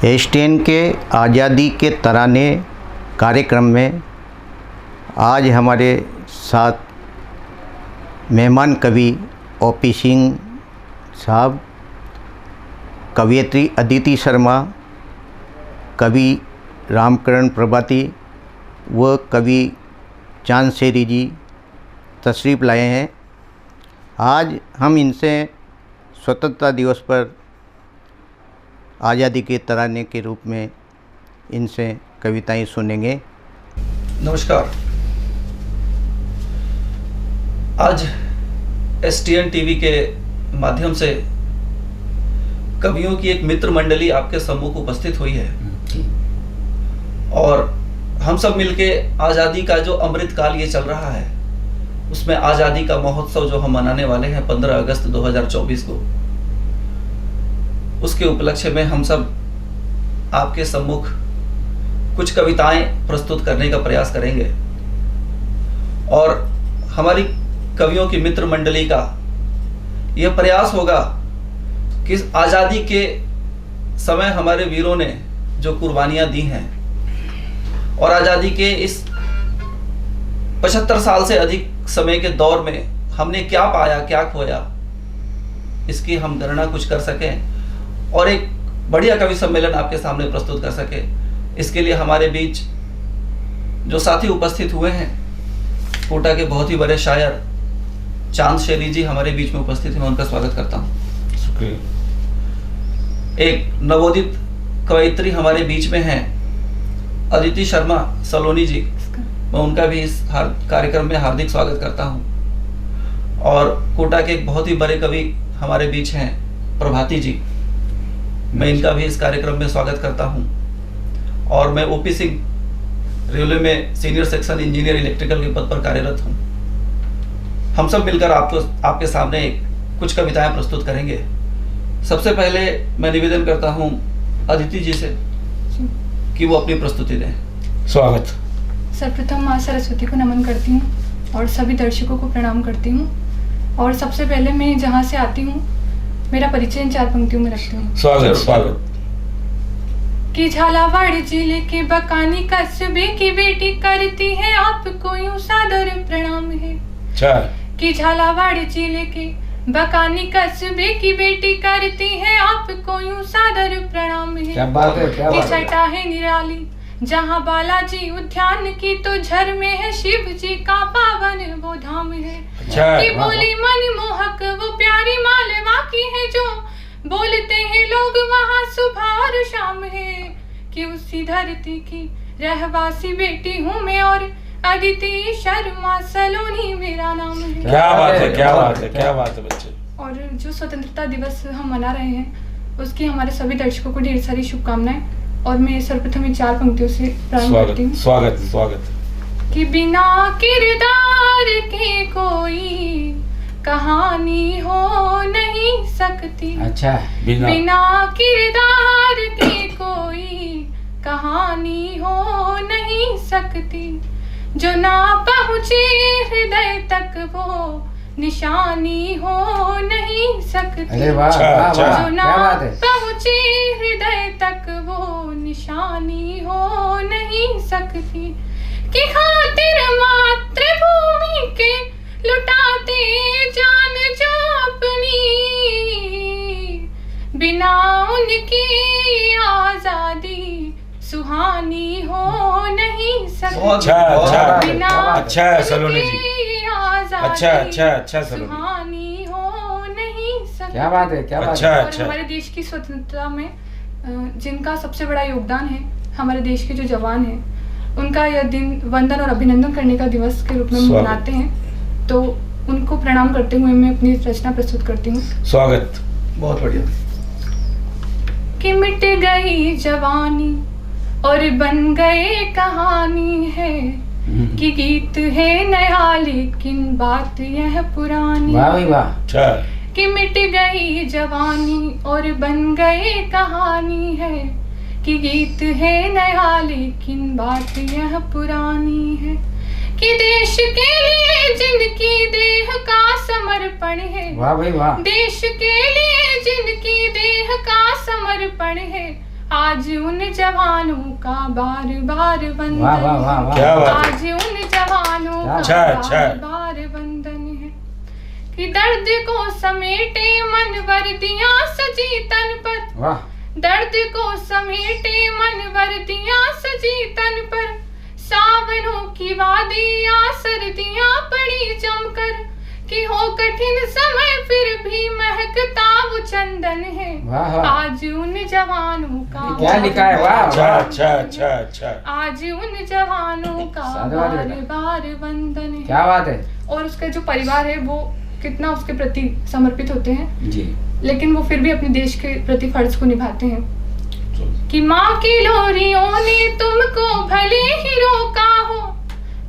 STN के आज़ादी के तराने कार्यक्रम में आज हमारे साथ मेहमान कवि ओपी सिंह साहब, कवयित्री अदिति शर्मा, कवि रामकरण प्रभाती व कवि चांद शेरी जी तशरीफ़ लाए हैं। आज हम इनसे स्वतंत्रता दिवस पर आज़ादी के तराने के रूप में इनसे कविताएं सुनेंगे। नमस्कार। आज एसटीएन टीवी के माध्यम से कवियों की एक मित्र मंडली आपके सम्मुख उपस्थित हुई है और हम सब मिलके आज़ादी का जो अमृत काल ये चल रहा है उसमें आज़ादी का महोत्सव जो हम मनाने वाले हैं 15 अगस्त 2024 को, उसके उपलक्ष्य में हम सब आपके सम्मुख कुछ कविताएं प्रस्तुत करने का प्रयास करेंगे और हमारी कवियों की मित्र मंडली का यह प्रयास होगा कि इस आज़ादी के समय हमारे वीरों ने जो कुर्बानियां दी हैं और आज़ादी के इस 75 साल से अधिक समय के दौर में हमने क्या पाया, क्या खोया, इसकी हम गणना कुछ कर सकें और एक बढ़िया कवि सम्मेलन आपके सामने प्रस्तुत कर सके। इसके लिए हमारे बीच जो साथी उपस्थित हुए हैं, कोटा के बहुत ही बड़े शायर चांद शेरी जी हमारे बीच में उपस्थित हैं, मैं उनका स्वागत करता हूँ। शुक्रिया। एक नवोदित कवयित्री हमारे बीच में हैं अदिति शर्मा सलोनी जी, मैं उनका भी इस कार्यक्रम में हार्दिक स्वागत करता हूँ। और कोटा के एक बहुत ही बड़े कवि हमारे बीच हैं प्रभाती जी, मैं इनका भी इस कार्यक्रम में स्वागत करता हूँ। और मैं ओपी सिंह रेलवे में सीनियर सेक्शन इंजीनियर इलेक्ट्रिकल के पद पर कार्यरत हूँ। हम सब मिलकर आपके सामने कुछ कविताएं प्रस्तुत करेंगे। सबसे पहले मैं निवेदन करता हूँ अदिति जी से कि वो अपनी प्रस्तुति दें। स्वागत। सर्वप्रथम माँ सरस्वती को नमन करती हूँ और सभी दर्शकों को प्रणाम करती हूँ। और सबसे पहले मैं जहाँ से आती हूँ मेरा परिचय इन 4 पंक्तियों में रखती हूँ। स्वागत। स्वागत। कि झालावाड़ जिले के बकानी कस्बे की बेटी करती है आपको यूं सादर प्रणाम है। कि झालावाड़ जिले के बकानी कस्बे की बेटी करती है आपको यूं सादर प्रणाम है। क्या बात है, क्या बात है। छटा है निराली जहाँ बालाजी उद्यान की तो झर में है शिव जी का पावन वो धाम है। कि बोली मनमोहक वो प्यारी मालवा की है जो बोलते हैं लोग वहाँ सुबह और शाम है। कि उसी धरती की रहवासी बेटी हूँ मैं और अदिति शर्मा सलोनी मेरा नाम है। क्या बात है, क्या बात है, क्या बात है बच्चे। और जो स्वतंत्रता दिवस हम मना रहे हैं उसकी हमारे सभी दर्शकों को ढेर सारी शुभकामनाएं। और मैं सर्वप्रथम इन 4 पंक्तियों से प्रारंभ करती हूँ। स्वागत। स्वागत। कि बिना किरदार के कोई कहानी हो नहीं सकती। अच्छा। बिना किरदार के कोई कहानी हो नहीं सकती। जो ना पहुँचे हृदय तक वो निशानी हो नहीं सकती। अरे वाह, वाह, वाह, जो ना क्या बात है। पहुँचे हृदय तक वो निशानी हो नहीं सकती। कि खातिर मातृभूमि के लुटाते जान जो अपनी, बिना उनकी आजादी सुहानी हो नहीं सकती। अच्छा सलोनी जी, अच्छा सुहानी हो नहीं सकती। क्या बात है, क्या बात है। और हमारे देश की स्वतंत्रता में जिनका सबसे बड़ा योगदान है, हमारे देश के जो जवान हैं, उनका यह दिन वंदन और अभिनंदन करने का दिवस के रूप में मनाते हैं। तो उनको प्रणाम करते हुए मैं अपनी रचना प्रस्तुत करती हूँ। स्वागत। बहुत बढ़िया। कि मिट गई जवानी और बन गए कहानी है। कि गीत है नया लेकिन बात यह पुरानी। वाह भाई वाह। कि मिट गई जवानी और बन गए कहानी है। कि गीत है नया लेकिन बात यह पुरानी है। कि देश के लिए जिनकी देह का समर्पण है। वाह भाई वाह। देश के लिए जिनकी देह का समर्पण है आज उन जवानों का बार बार वंदन वाह, वाह, वाह, वाह। है। क्या बात है। आज उन जवानों का अच्छा, अच्छा। बार बार वंदन है कि दर्द को समेटे मन वर्दियां सजी तन पर, वाह, दर्द को समेटे मन वर्दियां सजी तन पर, सावनों की वादियां सर्दियां पड़ी जमकर, कि हो कठिन समय फिर भी महकता वो चंदन है। वाह, वाह। आज उन जवानों का क्या लिखा है? वाह, अच्छा वाह। अच्छा अच्छा अच्छा। आज उन जवानों का साधुवाद बार बेटा। बार वंदन है। क्या बात है और उसका जो परिवार है वो कितना उसके प्रति समर्पित होते हैं, जी। लेकिन वो फिर भी अपने देश के प्रति फर्ज को निभाते हैं। कि माँ की लोरियों ने तुमको भले ही रोका हो,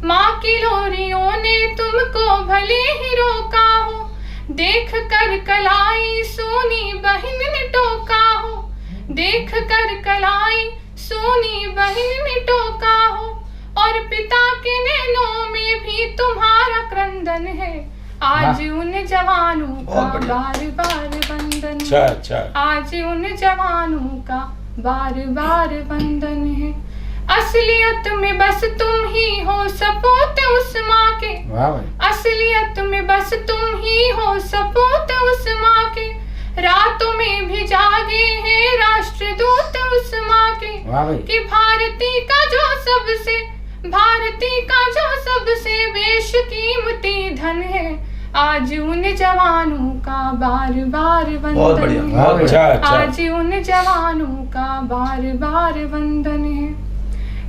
माँ की लोरियों ने तुमको भले ही रोका हो, देख कर कलाई सोनी बहन ने टोका हो, देख कर कलाई सोनी बहन ने टोका हो, और पिता के नैनों में भी तुम्हारा क्रंदन है। आज उन जवानों का बहुत बढ़िया। बार बार वंदन अच्छा है। अच्छा। आज उन जवानों का बार बार वंदन है। असलियत में बस तुम ही हो सपूत उस माँ के, वाह भाई, असलियत में बस तुम ही हो सपूत उस माँ के, रातों में भी जागे हैं राष्ट्रदूत उस माँ के, वाह भाई। कि भारती का जो सबसे, भारती का जो सबसे बेशकीमती धन है, आज उन जवानों का बार बार बहुत बढ़िया, वंदन बहुत है। बढ़िया। अच्छा अच्छा। आज उन जवानों का बार बार वंदन है।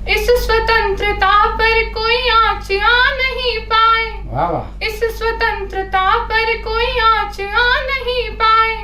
इस स्वतंत्रता पर कोई आँच आ नहीं पाए, वाह वाह। इस स्वतंत्रता पर कोई आँच आ नहीं पाए,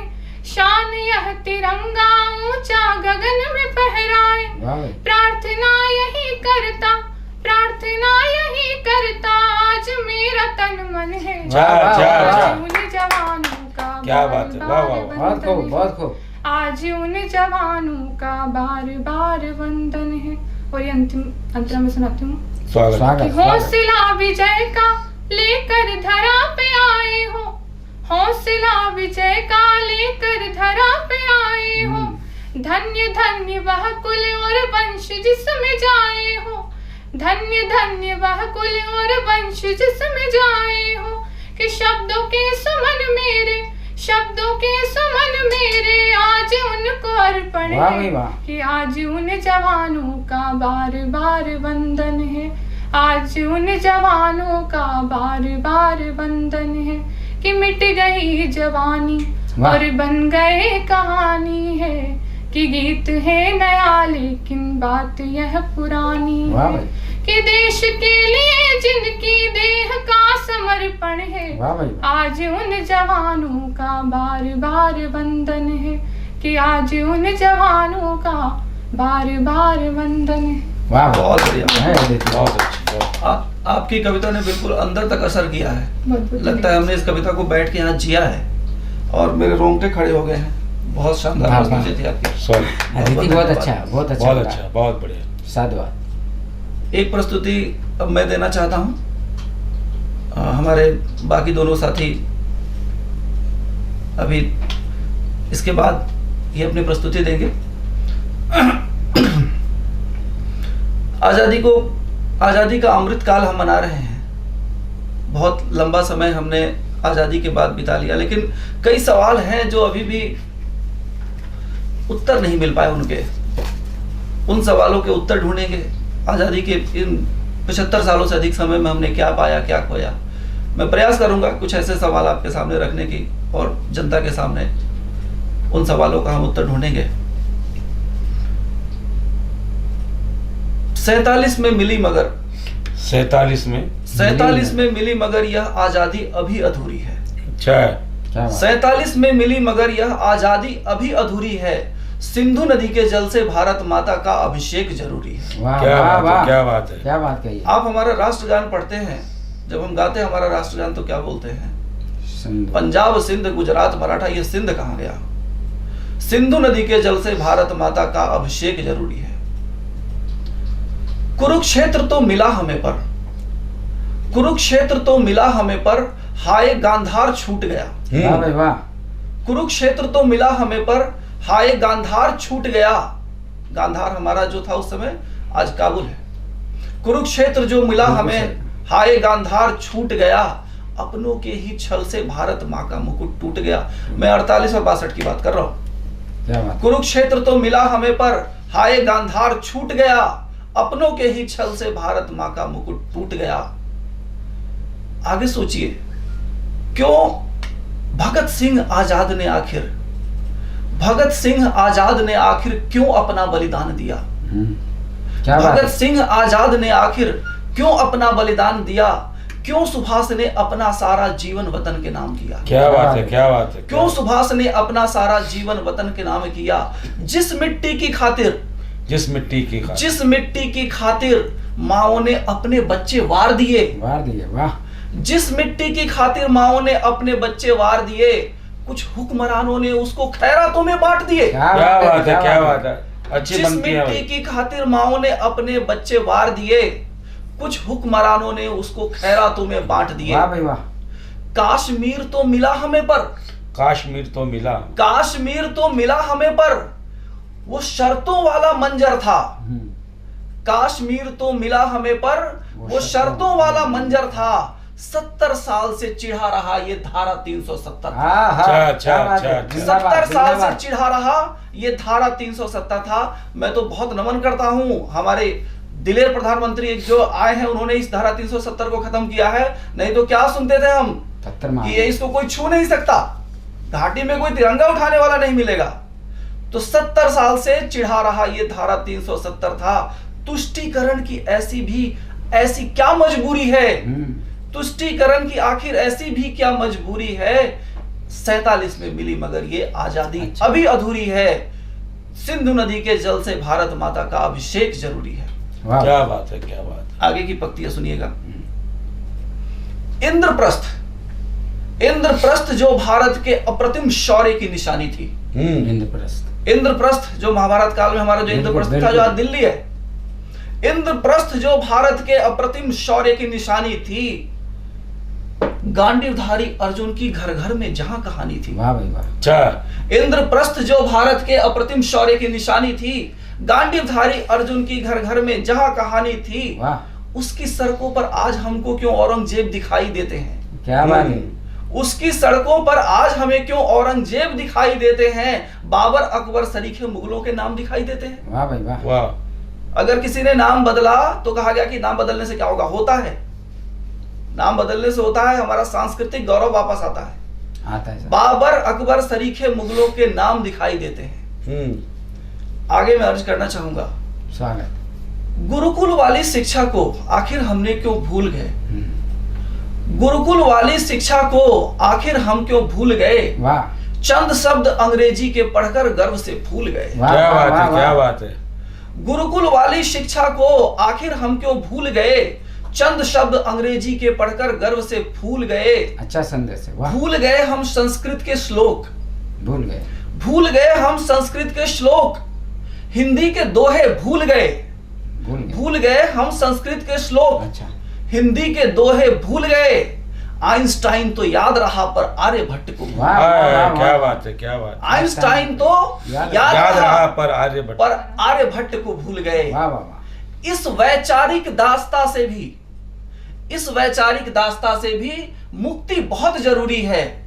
शान यह तिरंगा ऊंचा गगन में फहराए। वाह भाई। प्रार्थना यही करता, प्रार्थना यही करता आज मेरा तन मन है। वाह, वाह, वाह, वाह। आज उन जवानों का क्या बात है, वाह, वाह, वाह। बहुत खूब, वंदन बहुत है। खूब। आज उन जवानों का बार बार वंदन है। और ये अंतिम अंतरा में सुनाती हूँ स्वागत। कि स्वागत, स्वागत। हौसला विजय का लेकर धरा पे आए हो, हौसला विजय का लेकर धरा पे आए हो, धन्य धन्य वह कुल और वंश जिसमें जाए हो, धन्य धन्य वह कुल और वंश जिसमें जाए हो, कि शब्दों के सुमन मेरे, शब्दों के सुमन मेरे आज उनको अर्पण वाह भाई है। वाह। कि आज उन जवानों का बार बार वंदन है, आज उन जवानों का बार बार वंदन है, कि मिट गई जवानी वाह। और बन गए कहानी है, कि गीत है नया लेकिन बात यह पुरानी वाह है, भाई। कि देश के लिए जिनकी देह का समर्पण है, वाह भाई। आज उन जवानों का बार बार वंदन है, कि आज उन जवानों का बार बार वंदन है। वाह बहुत बढ़िया। है अदिति। बहुत अच्छी, बहुत। आपकी कविता ने बिल्कुल अंदर तक असर किया है। बहुत बहुत लगता है हमने इस कविता को बैठ के यहाँ जिया है और मेरे रोंगटे खड़े हो गए हैं। बहुत शानदार वाह, प्रस्तुति वाह। थी आपकी। सॉरी। अदिति बहुत अच्छा, बहुत अच्छा बहुत लगा। अच्छा, बहुत बढ़िया। साधुवाद। एक प्रस्तुति अब मैं देना चाहता हूँ। हमारे बाकी दोनों साथी अभी इसके बाद ये अपनी प्रस्तुति देंगे। आज़ादी का अमृत काल हम मना रहे हैं। बहुत लंबा समय हमने आज़ादी के बाद बिता लिया, लेकिन कई सवाल हैं जो अभी भी उत्तर नहीं मिल पाए उनके। उन सवालों के उत्तर ढूंढेंगे। आज़ादी के इन 75 सालों से अधिक समय में हमने क्या पाया, क्या खोया। मैं प्रयास करूंगा कुछ ऐसे सवाल आपके सामने रखने की और जनता के सामने उन सवालों का हम उत्तर ढूंढेंगे। 47 में मिली मगर 47 में मिली मगर यह आज़ादी अभी अधूरी है। अच्छा। क्या बात। 47 में मिली मगर यह आज़ादी अभी अधूरी है। सिंधु नदी के जल से भारत माता का अभिषेक जरूरी है। वाह क्या वाह बात है, वाह। क्या बात है। क्या बात कही है। आप हमारा राष्ट्रगान पढ़ते हैं, जब हम गाते हैं हमारा राष्ट्रगान तो क्या बोलते हैं? सुंदर। पंजाब सिंध गुजरात मराठा, ये सिंध कहाँ गया? सिंधु नदी के जल से भारत माता का अभिषेक जरूरी है। कुरुक्षेत्र तो मिला हमें पर, कुरुक्षेत्र तो मिला हमें पर, हाय गांधार छूट गया। वाह भाई वाह। कुरुक्षेत्र तो मिला हमें पर, हाय गांधार छूट गया। गांधार हमारा जो था उस समय आज काबुल है। कुरुक्षेत्र जो मिला हमें, हाय गांधार छूट गया, अपनों के ही छल से भारत माँ का मुकुट टूट गया। मैं 48 और 62 की बात कर रहा हूँ। कुरुक्षेत्र तो मिला हमें पर हाय गांधार छूट गया, अपनों के ही छल से भारत माँ का मुकुट टूट गया। आगे सोचिए, क्यों भगत सिंह आजाद ने आखिर क्यों अपना बलिदान दिया? भगत सिंह आजाद ने आखिर क्यों अपना बलिदान दिया? क्यों सुभाष ने अपना सारा जीवन वतन के नाम किया? क्या बात है, क्या बात है। क्यों सुभाष ने अपना सारा जीवन वतन के नाम किया? जिस मिट्टी की खातिर माओ ने अपने बच्चे वार दिए। वाह। जिस मिट्टी की खातिर माओ ने अपने बच्चे वार दिए, कुछ हुक्मरानों ने उसको खैरातों में बांट दिए। क्या बात है, क्या बात है। अच्छी जिस बनती है मिट्टी की खातिर माओ ने अपने बच्चे वार दिए, कुछ हुक्मरानों ने उसको खैरातों में बांट दिए। वाह भाई वाह। काश्मीर तो मिला हमें पर, काश्मीर तो मिला हमें पर वो शर्तों वाला मंजर था। काश्मीर तो मिला हमें पर वो शर्तों वाला मंजर था। 70 साल से चिढ़ा रहा ये धारा 370 था। 70 साल से चिढ़ा रहा ये धारा 370 था। मैं तो बहुत नमन करता हूं हमारे दिलेर प्रधानमंत्री जो आए हैं, उन्होंने इस धारा 370 को खत्म किया है। नहीं तो क्या सुनते थे हम कि ये इसको कोई छू नहीं सकता, घाटी में कोई तिरंगा उठाने वाला नहीं मिलेगा। तो 70 साल से चिढ़ा रहा ये धारा 370 था। तुष्टीकरण की ऐसी क्या मजबूरी है? तुष्टीकरण की आखिर ऐसी भी क्या मजबूरी है? 47 में मिली मगर ये आजादी अभी अधूरी है। सिंधु नदी के जल से भारत माता का अभिषेक जरूरी है। क्या बात है, क्या बात है। आगे की पंक्तियां सुनिएगा। इंद्रप्रस्थ जो भारत के अप्रतिम शौर्य की निशानी थी। इंद्रप्रस्थ जो महाभारत काल में हमारा जो इंद्रप्रस्थ था, जो आज दिल्ली है। इंद्रप्रस्थ जो भारत के अप्रतिम शौर्य की निशानी थी, गांडीवधारी अर्जुन की घर घर में जहां कहानी थी। वाह भाई वाह। इंद्रप्रस्थ जो भारत के अप्रतिम शौर्य की निशानी थी, गांडीवधारी अर्जुन की घर घर में जहां कहानी थी, उसकी सड़कों पर आज हमको क्यों औरंगजेब दिखाई देते हैं? क्या बात है। उसकी सड़कों पर आज हमें क्यों औरंगजेब दिखाई देते हैं? बाबर अकबर सरीखे मुगलों के नाम दिखाई देते हैं। वाह भाई वाह। अगर किसी ने नाम बदला तो कहा गया कि नाम बदलने से क्या होगा? होता है, नाम बदलने से होता है, हमारा सांस्कृतिक गौरव वापस आता है। बाबर अकबर सरीखे मुगलों के नाम दिखाई देते हैं। आगे मैं अर्ज करना चाहूंगा, स्वागत। गुरुकुल वाली शिक्षा को आखिर हमने क्यों भूल गए? गुरुकुल वाली शिक्षा को आखिर हम क्यों भूल गए? चंद शब्द अंग्रेजी के पढ़कर गर्व से फूल गए। क्या बात है, क्या बात है। गुरुकुल वाली शिक्षा को आखिर हम क्यों भूल गए? चंद शब्द अंग्रेजी के पढ़कर गर्व से फूल गए। अच्छा संदेश है। भूल गए हम संस्कृत के श्लोक, भूल गए हम संस्कृत के श्लोक, हिंदी के दोहे भूल गए हम संस्कृत के श्लोक। अच्छा। हिंदी के दोहे भूल गए। आइंस्टाइन तो याद रहा पर आर्यभट्ट को क्या बात है, क्या बात। आइंस्टाइन तो याद रहा पर आर्यभट्ट को भूल गए। इस वैचारिक दास्ता से भी मुक्ति बहुत जरूरी है।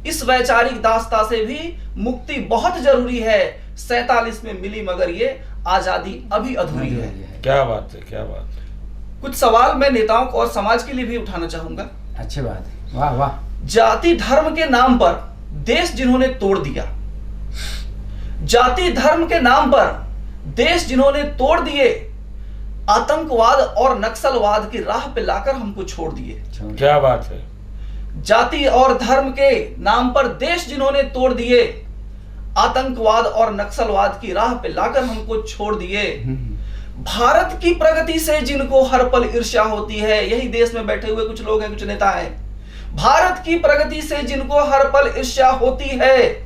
इस वैचारिक दास्ता से भी मुक्ति बहुत जरूरी है। 47 में मिली मगर ये आजादी अभी अधूरी है। क्या बात है, क्या बात। कुछ सवाल मैं नेताओं को और समाज के लिए भी उठाना चाहूंगा। अच्छी बात है। वाह वाह। जाति धर्म के नाम पर देश जिन्होंने तोड़ दिया, जाति धर्म के नाम पर देश जिन्होंने तोड़ दिए, आतंकवाद और नक्सलवाद की राह पे लाकर हमको छोड़ दिए। क्या बात है। जाति और धर्म के नाम पर देश जिन्होंने तोड़ दिए, आतंकवाद और नक्सलवाद की राह पे लाकर हमको छोड़ दिए। भारत की प्रगति से जिनको हर पल ईर्ष्या होती है, यही देश में बैठे हुए कुछ लोग हैं, कुछ नेता हैं। भारत की प्रगति से जिनको हर पल ईर्ष्या होती है,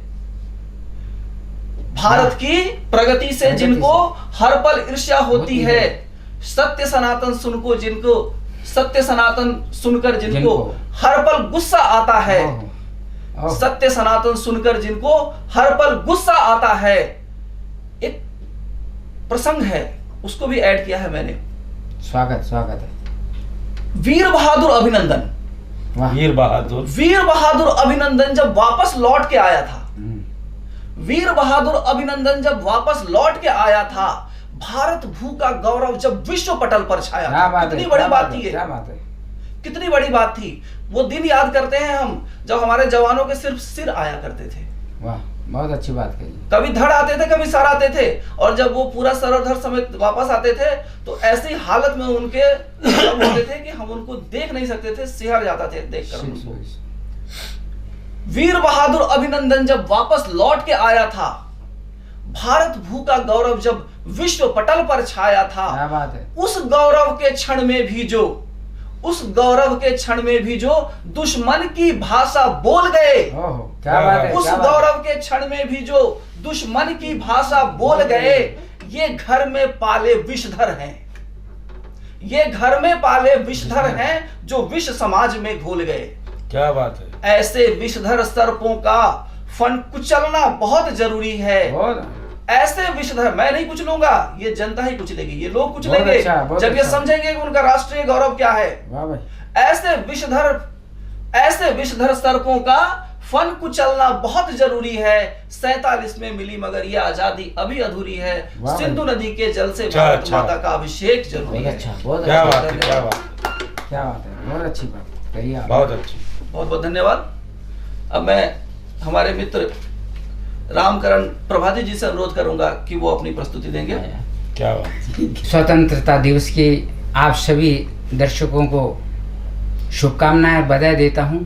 भारत की प्रगति से जिनको हर पल ईर्ष्या होती है, सत्य सनातन सुनकर जिनको हर पल गुस्सा आता है, सत्य सनातन सुनकर जिनको हर पल गुस्सा आता है, प्रसंग है उसको भी ऐड किया है मैंने। स्वागत स्वागत है। वीर बहादुर अभिनंदन, वीर बहादुर अभिनंदन जब वापस लौट के आया था, वीर बहादुर अभिनंदन जब वापस लौट के आया था, भारत भू का गौरव जब विश्व पटल पर छाया था। कितनी बड़ी बात थी ये, कितनी बड़ी बात थी। वो दिन याद करते हैं हम जब हमारे जवानों के सिर्फ सिर आया करते थे। वाह, बहुत अच्छी बात कही। कभी धड़ आते थे, कभी सर आते थे, और जब वो पूरा सर और धड़ समेत वापस आते थे तो ऐसी हालत में उनके होते थे कि हम उनको देख नहीं सकते थे, सिहर जाता थे देखकर उनको। वीर बहादुर अभिनंदन जब वापस लौट के आया था, भारत भू का गौरव जब विश्व पटल पर छाया था, क्या बात है। उस गौरव के क्षण में भी जो, उस गौरव के क्षण में भी जो दुश्मन की भाषा बोल गए, क्या बात है। उस गौरव के क्षण में भी जो दुश्मन की भाषा बोल गए, ये घर में पाले विषधर हैं, ये घर में पाले विषधर हैं जो विष समाज में घोल गए। क्या बात है। ऐसे विषधर सर्पों का फन कुचलना बहुत जरूरी है। ऐसे विषधर मैं नहीं कुचलूंगा, ये जनता ही कुचलेगी, ये लोग कुचलेंगे जब ये समझेंगे कि उनका राष्ट्रीय गौरव क्या है। ऐसे विषधर सर्पों का फन कुचलना बहुत जरूरी है। 47 में मिली मगर ये आजादी अभी अधूरी है। सिंधु नदी के जल से भारत माता का अभिषेक जरूरी है। क्या बात है, क्या बात है, बहुत अच्छी बात कही आप। बहुत अच्छी, बहुत बहुत धन्यवाद। अब मैं हमारे मित्र रामकरण प्रभाती जी से अनुरोध करूंगा कि वो अपनी प्रस्तुति देंगे। क्या बात। स्वतंत्रता दिवस की आप सभी दर्शकों को शुभकामनाएं और बधाई देता हूं।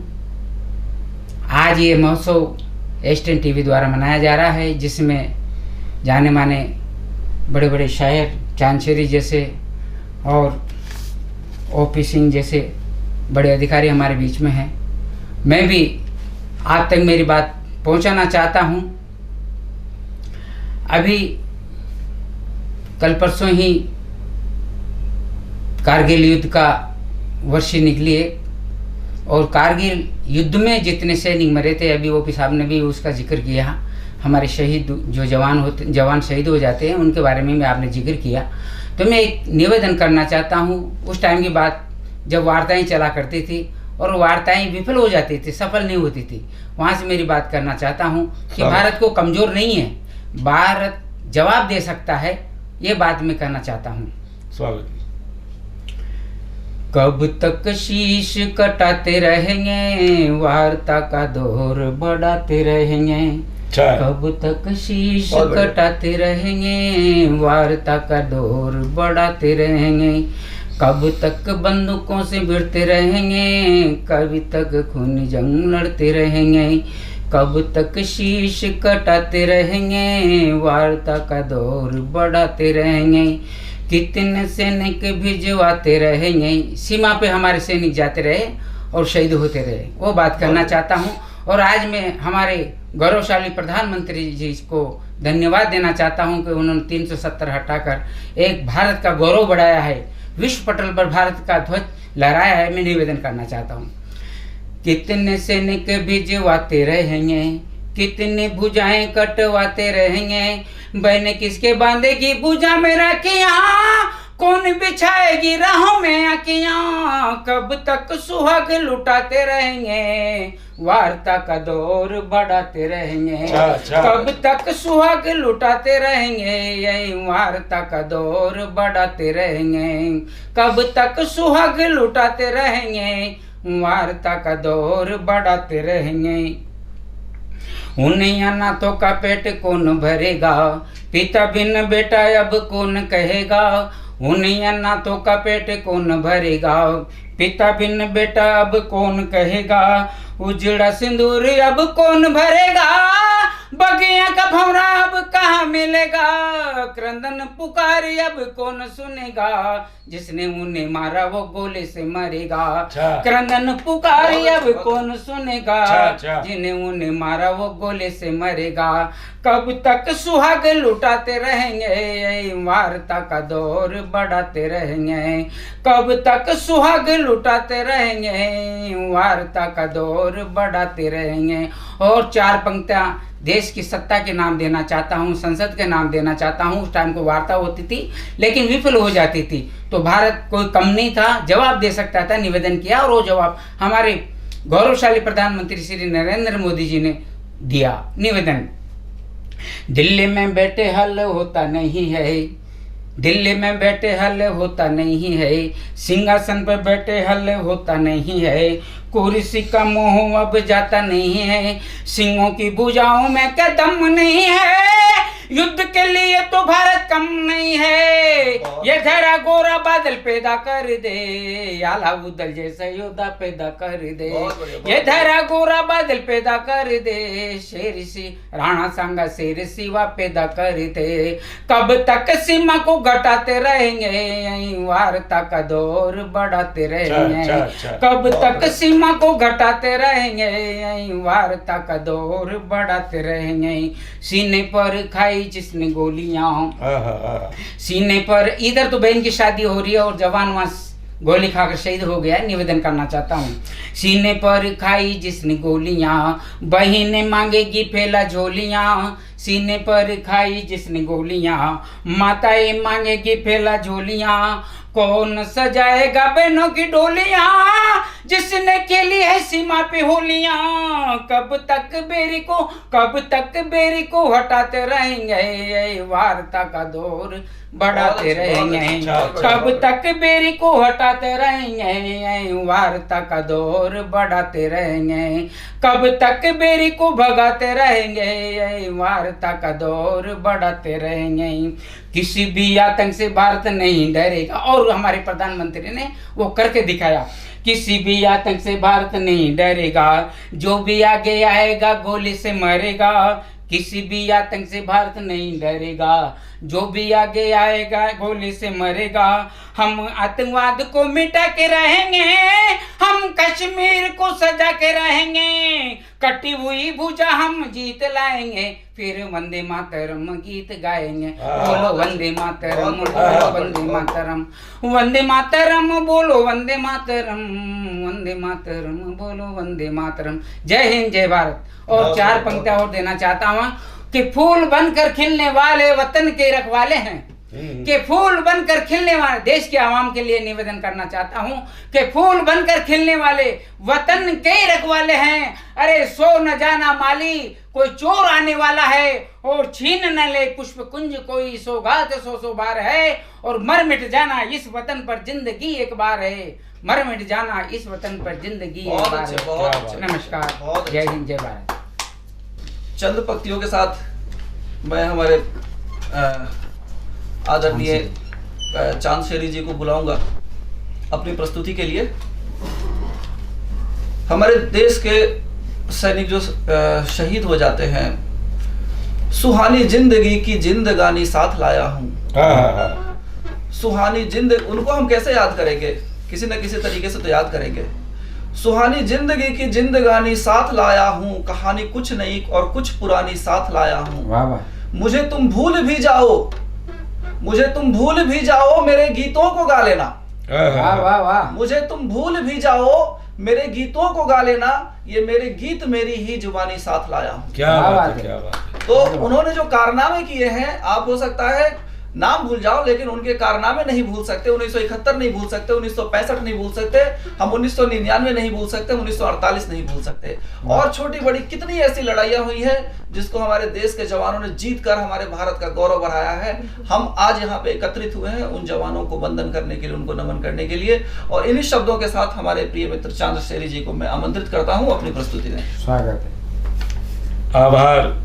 आज ये महोत्सव एस10 टीवी द्वारा मनाया जा रहा है, जिसमें जाने माने बड़े बड़े शायर चांदशेरी जैसे और ओपी सिंह जैसे बड़े अधिकारी हमारे बीच में हैं। मैं भी आप तक मेरी बात पहुंचाना चाहता हूं। अभी कल परसों ही कारगिल युद्ध का वर्षी निकली है, और कारगिल युद्ध में जितने सैनिक मरे थे, अभी ओपी साहब ने भी उसका जिक्र किया। हमारे शहीद जो जवान शहीद हो जाते हैं उनके बारे में आपने जिक्र किया, तो मैं एक निवेदन करना चाहता हूँ। उस टाइम की बात जब वार्ताएं चला करती थी और वार्ताएं विफल हो जाती थी, सफल नहीं होती थी, वहाँ से मेरी बात करना चाहता हूँ कि भारत को कमज़ोर नहीं है, भारत जवाब दे सकता है, ये बात मैं कहना चाहता हूँ। स्वागत। कब तक शीश कटाते रहेंगे, वार्ता का दौर बढ़ाते रहेंगे। कब तक शीश कटाते रहेंगे, वार्ता का दौर बढ़ाते रहेंगे। कब तक बंदूकों से भिड़ते रहेंगे, कभी तक खूनी जंग लड़ते रहेंगे। कब तक शीश कटाते रहेंगे, वार्ता का दौर बढ़ाते रहेंगे। कितने सैनिक भिजवाते रहेंगे, सीमा पे हमारे सैनिक जाते रहे और शहीद होते रहे, वो बात करना चाहता हूँ। और आज मैं हमारे गौरवशाली प्रधानमंत्री जी को धन्यवाद देना चाहता हूँ कि उन्होंने 370 हटाकर एक भारत का गौरव बढ़ाया है, विश्व पटल पर भारत का ध्वज लहराया है। मैं निवेदन करना चाहता हूँ। कितने सैनिक भिजवाते रहेंगे, कितने भुजाएं कटवाते रहेंगे। बहने किसके बांधेगी भुजा में राखियां, कौन बिछाएगी राहों में आँखियां। कब तक सुहाग लुटाते रहेंगे, वार्ता का दौर बढ़ाते रहेंगे। कब तक सुहाग लुटाते रहेंगे, यही वार्ता का दौर बढ़ाते रहेंगे। कब तक सुहाग लुटाते रहेंगे, वार्ता का दौर बढ़ाते रहेंगे। उन्हें अनाथों का पेट कौन भरेगा, पिता बिन बेटा अब कौन कहेगा। उन्हें अनाथों का पेट कौन भरेगा, पिता बिन बेटा अब कौन कहेगा। उजड़ा सिंदूर अब कौन भरेगा, बगिया का भंवरा अब कहाँ मिलेगा। क्रंदन पुकार अब कौन सुनेगा, जिसने उन्हें मारा वो गोले से मरेगा। क्रंदन पुकार अब कौन सुनेगा, जिन्हें उन्हें मारा वो गोले से मरेगा। कब तक सुहाग लुटाते रहेंगे, वार्ता का दौर बढ़ाते रहेंगे। कब तक सुहाग लुटाते रहेंगे, वार्ता का दौर बढ़ाते रहेंगे। और 4 पंक्तियां देश की सत्ता के नाम देना चाहता हूँ, संसद के नाम देना चाहता हूँ। उस टाइम को वार्ता होती थी लेकिन विफल हो जाती थी, तो भारत कोई कम नहीं था, जवाब दे सकता था। निवेदन किया और वो जवाब हमारे गौरवशाली प्रधानमंत्री श्री नरेंद्र मोदी जी ने दिया। निवेदन, दिल्ली में बैठे हल होता नहीं है, दिल्ली में बैठे हल होता नहीं है, सिंहासन पर बैठे हल होता नहीं है, कुर्सी का मोह अब जाता नहीं है, सिंहों की भुजाओं में क्या दम नहीं है, युद्ध के लिए तो भारत कम नहीं है, ये धरा गोरा बादल पैदा कर दे, आला उदल जैसा योद्धा पैदा कर दे, ये धरा गोरा बादल पैदा कर दे, शेर सी राणा सांगा शेर सिवा पैदा कर दे, कब तक सीमा को घटाते रहेंगे, वार्ता का दौर बढ़ाते रहेंगे, कब तक सीमा को घटाते रहेंगे, वार्ता का दौर बढ़ाते रहेंगे, सीने पर खाई जिसने गोलियां, सीने पर, इधर तो बहन की शादी हो रही है और जवान वहां गोली खाकर शहीद हो गया। निवेदन करना चाहता हूँ, सीने पर खाई जिसने गोलियां, बहनें मांगेगी फैला झोलियां, सीने पर खाई जिसने गोलियां, माताएं मांगेगी फैला झोलियां, कौन सजाएगा बहनों की डोलियां, जिसने खेली है सीमा पे होलियां, कब तक बेरी को हटाते रहेंगे, वार्ता का दौर बढ़ाते रहेंगे, कब तक बेरी को हटाते रहेंगे, वार्ता का दौर बढ़ाते रहेंगे, कब तक बेरी को भगाते रहेंगे, वार्ता का दौर बढ़ाते रहेंगे, किसी भी आतंक से भारत नहीं डरेगा। और हमारे प्रधानमंत्री ने वो करके दिखाया, किसी भी आतंक से भारत नहीं डरेगा, जो भी आगे आएगा गोली से मरेगा, किसी भी आतंक से भारत नहीं डरेगा, जो भी आगे आएगा गोली से मरेगा, हम आतंकवाद को मिटा के रहेंगे, हम कश्मीर को सजा के रहेंगे, कटी हुई भुजा हम जीत लाएंगे, फिर वंदे मातरम गीत गाएंगे, बोलो वंदे मातरम, बोलो वंदे मातरम, वंदे मातरम बोलो वंदे मातरम, वंदे मातरम बोलो वंदे मातरम। जय हिंद जय भारत। और 4 पंक्तियां और देना चाहता हूँ कि फूल बनकर खिलने वाले वतन के रखवाले हैं, कि फूल बनकर खिलने वाले, देश के आवाम के लिए निवेदन करना चाहता हूँ कि फूल बनकर खिलने वाले वतन के रखवाले हैं, अरे सो न जाना माली कोई चोर आने वाला है, और छीन न ले पुष्प कुंज कोई सौगात 100 बार है, और मर मिट जाना इस वतन पर जिंदगी एक बार है, मर मिट जाना इस वतन पर जिंदगी एक बार है। नमस्कार, जय हिंद जय भारत। चंद पंक्तियों के साथ मैं हमारे आदरणीय चांद शेरी जी को बुलाऊंगा अपनी प्रस्तुति के लिए। हमारे देश के सैनिक जो शहीद हो जाते हैं, सुहानी जिंदगी की जिंदगानी साथ लाया हूँ, सुहानी जिंदगी, उनको हम कैसे याद करेंगे, किसी न किसी तरीके से तो याद करेंगे। सुहानी जिंदगी की जिंदगानी साथ लाया हूँ, कहानी कुछ नई और कुछ पुरानी साथ लाया हूँ, मुझे तुम भूल भी जाओ, मुझे तुम भूल भी जाओ मेरे गीतों को गा लेना, मुझे तुम भूल भी जाओ मेरे गीतों को गा लेना, ये मेरे गीत मेरी ही जुबानी साथ लाया हूँ। क्या बात है, क्या बात है। तो उन्होंने जो कारनामे किए हैं, आप हो सकता है नाम भूल जाओ लेकिन उनके कारनामे नहीं भूल सकते। 1971 नहीं भूल सकते, 1965 नहीं भूल सकते, हम 1999 नहीं भूल सकते, 1948 नहीं भूल सकते। और छोटी बड़ी कितनी ऐसी लड़ाइयाँ हुई है जिसको हमारे देश के जवानों ने जीत कर हमारे भारत का गौरव बढ़ाया है। हम आज यहाँ पे एकत्रित हुए हैं उन जवानों को वंदन करने के लिए, उनको नमन करने के लिए। और इन्हीं शब्दों के साथ हमारे प्रिय मित्र चांद शेरी जी को मैं आमंत्रित करता हूँ अपनी प्रस्तुति में। स्वागत है। आभार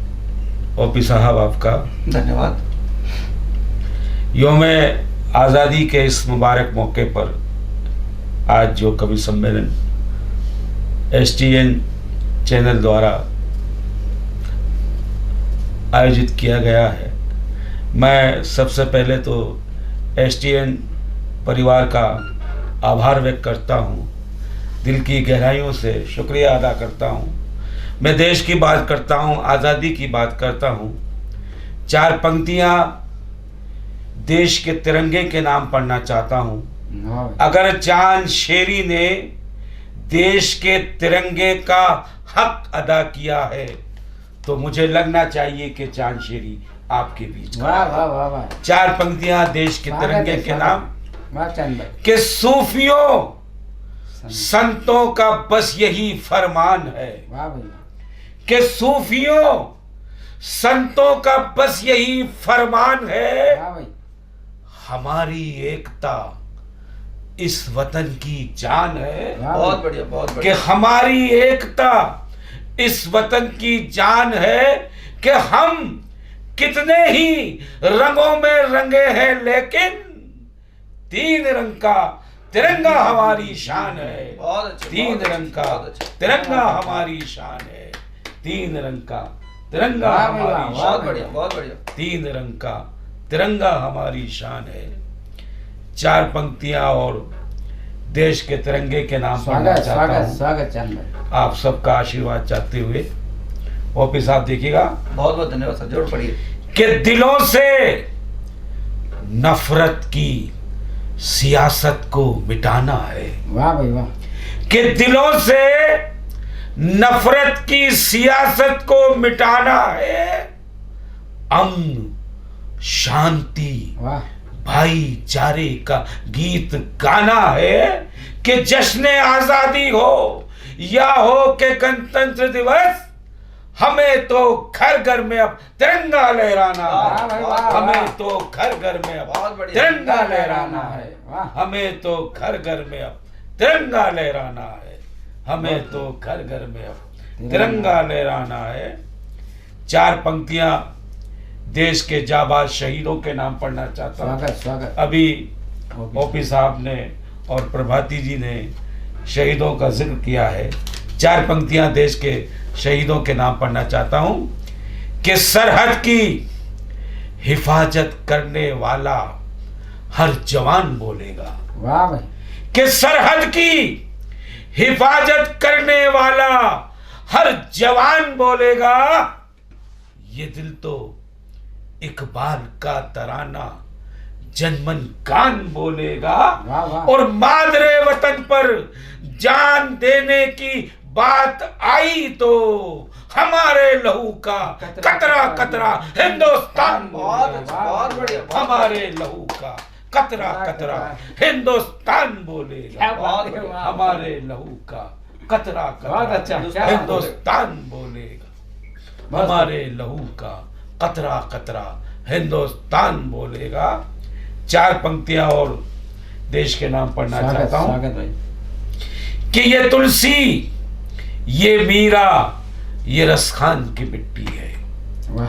ओपी साहब आपका, धन्यवाद। योम आज़ादी के इस मुबारक मौके पर आज जो कवि सम्मेलन STN चैनल द्वारा आयोजित किया गया है, मैं सबसे पहले तो STN परिवार का आभार व्यक्त करता हूँ, दिल की गहराइयों से शुक्रिया अदा करता हूँ। मैं देश की बात करता हूँ, आज़ादी की बात करता हूँ। 4 पंक्तियाँ देश के तिरंगे के नाम पढ़ना चाहता हूँ। अगर चांद शेरी ने देश के तिरंगे का हक अदा किया है, तो मुझे लगना चाहिए कि चांदशेरी आपके बीच वाह वाह वाह वाह। 4 पंक्तियां देश के तिरंगे के नाम। वाह चंद भाई। कि सूफियों संतों का बस यही फरमान है। वाह भाई। कि सूफियों संतों का बस यही फरमान है। वाह भाई। हमारी एकता इस वतन की जान है। बहुत बढ़िया, बहुत कि बढ़िया। हमारी एकता इस वतन की जान है कि हम कितने ही रंगों में रंगे हैं, लेकिन 3 रंग का तिरंगा हमारी शान है। बहुत अच्छे, 3 बहुत रंग अच्छे, का बहुत अच्छे। तिरंगा हमारी शान है। 3 रंग का तिरंगा वाह भाई, वाह, हमारी वाह। शान बहुत बढ़िया, बहुत बढ़िया। 3 रंग का तिरंगा हमारी शान है। 4 पंक्तियां और देश के तिरंगे के नाम पढ़ना स्वागत चाहता स्वागत हूं। स्वागत चंद भाई। आप सबका आशीर्वाद चाहते हुए ओपी साहब देखिएगा बहुत बहुत धन्यवाद सर, जरूर पढ़िए। कि दिलों से नफरत की सियासत को मिटाना है। वाह भाई वाह। कि दिलों से नफरत की सियासत को मिटाना है। अमन, शांति, वाह भाईचारे का गीत गाना है। कि जश्न आजादी हो या हो कि गणतंत्र दिवस, हमें तो घर घर में अब तिरंगा लहराना वाह है। भाई वाह। हमें तो घर घर में अब बहुत बढ़िया। तिरंगा लहराना है। वाह। हमें तो घर घर में अब तिरंगा लहराना है। हमें तो घर घर में अब तिरंगा लहराना है। 4 पंक्तियां देश के जाबाज शहीदों के नाम पढ़ना चाहता हूं। स्वागत स्वागत। अभी ओपी साहब ने और प्रभाती जी ने शहीदों का जिक्र किया है। 4 पंक्तियां देश के शहीदों के नाम पढ़ना चाहता हूं। कि सरहद की हिफाजत करने वाला हर जवान बोलेगा। वाह भाई। कि सरहद की हिफाजत करने वाला हर जवान बोलेगा। ये दिल तो इकबाल का तराना जनमन कान बोलेगा। वाह वाह। और मादरे वतन पर जान देने की बात आई तो हमारे लहू का कतरा कतरा हिंदुस्तान बहुत अच्छा, बहुत बढ़िया, बहुत हमारे लहू का कतरा कतरा हिंदुस्तान बोलेगा। बहुत बढ़िया। हमारे लहू का कतरा बहुत कतरा अच्छा। हिंदुस्तान बोलेगा। हमारे लहू का कतरा कतरा हिंदुस्तान बोलेगा। 4 पंक्तियां और देश के नाम पढ़ना स्वागत चाहता हूं। स्वागत भाई। कि ये तुलसी, ये मीरा, ये रसखान की मिट्टी है। वाह।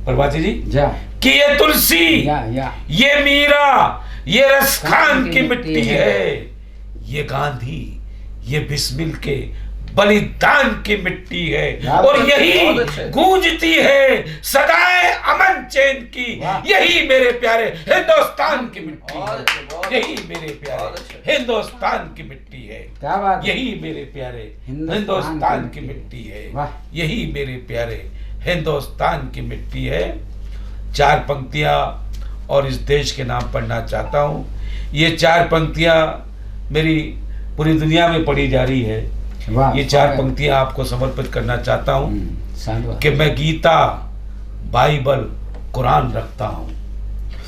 प्रभाती जी। जा कि ये तुलसी, या ये मीरा, ये रसखान की मिट्टी है। ये गांधी, ये बिस्मिल के बलिदान की मिट्टी है। वाह, और बहुत यही अच्छे। गूंजती है सदाएं अमन चैन की। वाह। यही मेरे प्यारे हिंदुस्तान की मिट्टी बहुत है। अच्छे, बहुत यही अच्छे। मेरे बहुत प्यारे अच्छे। हिंदुस्तान की मिट्टी है। क्या बात है। यही मेरे प्यारे हिंदुस्तान हिंदुस्तान की की मिट्टी है। वाह। यही मेरे प्यारे हिंदुस्तान की मिट्टी है। 4 पंक्तियां और इस देश के नाम पढ़ना चाहता हूं। ये 4 पंक्तियां मेरी पूरी दुनिया में पढ़ी जा रही है। वाह। ये 4 पंक्तियां आपको समर्पित करना चाहता हूं। साधु। कि मैं गीता, बाइबल, कुरान रखता हूं।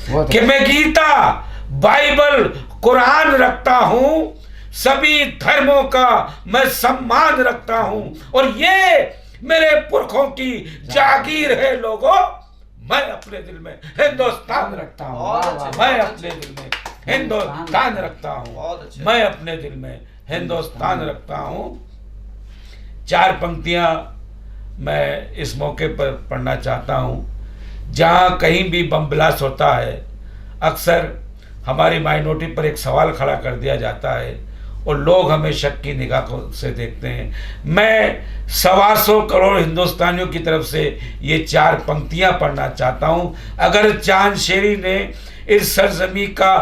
बहुत कि मैं गीता, बाइबल, कुरान रखता हूं। सभी धर्मों का मैं सम्मान रखता हूं। और ये मेरे पुरखों की जागीर है लोगों। मैं अपने दिल में हिंदुस्तान रखता हूं। बहुत अच्छे, मैं बहुत अपने अच्छे। दिल में हिंदुस्तान रखता बहुत हूं। अच्छे। मैं अपने दिल में हिंदुस्तान रखता हूं। 4 पंक्तियां मैं इस मौके पर पढ़ना चाहता हूं। जहां कहीं भी बम ब्लास्ट होता है, अक्सर हमारी माइनॉरिटी पर एक सवाल खड़ा कर दिया जाता है और लोग हमें शक की निगाहों से देखते हैं। मैं 125 करोड़ हिंदुस्तानियों की तरफ से ये 4 पंक्तियां पढ़ना चाहता हूं। अगर चांदशेरी ने इस सरजमी का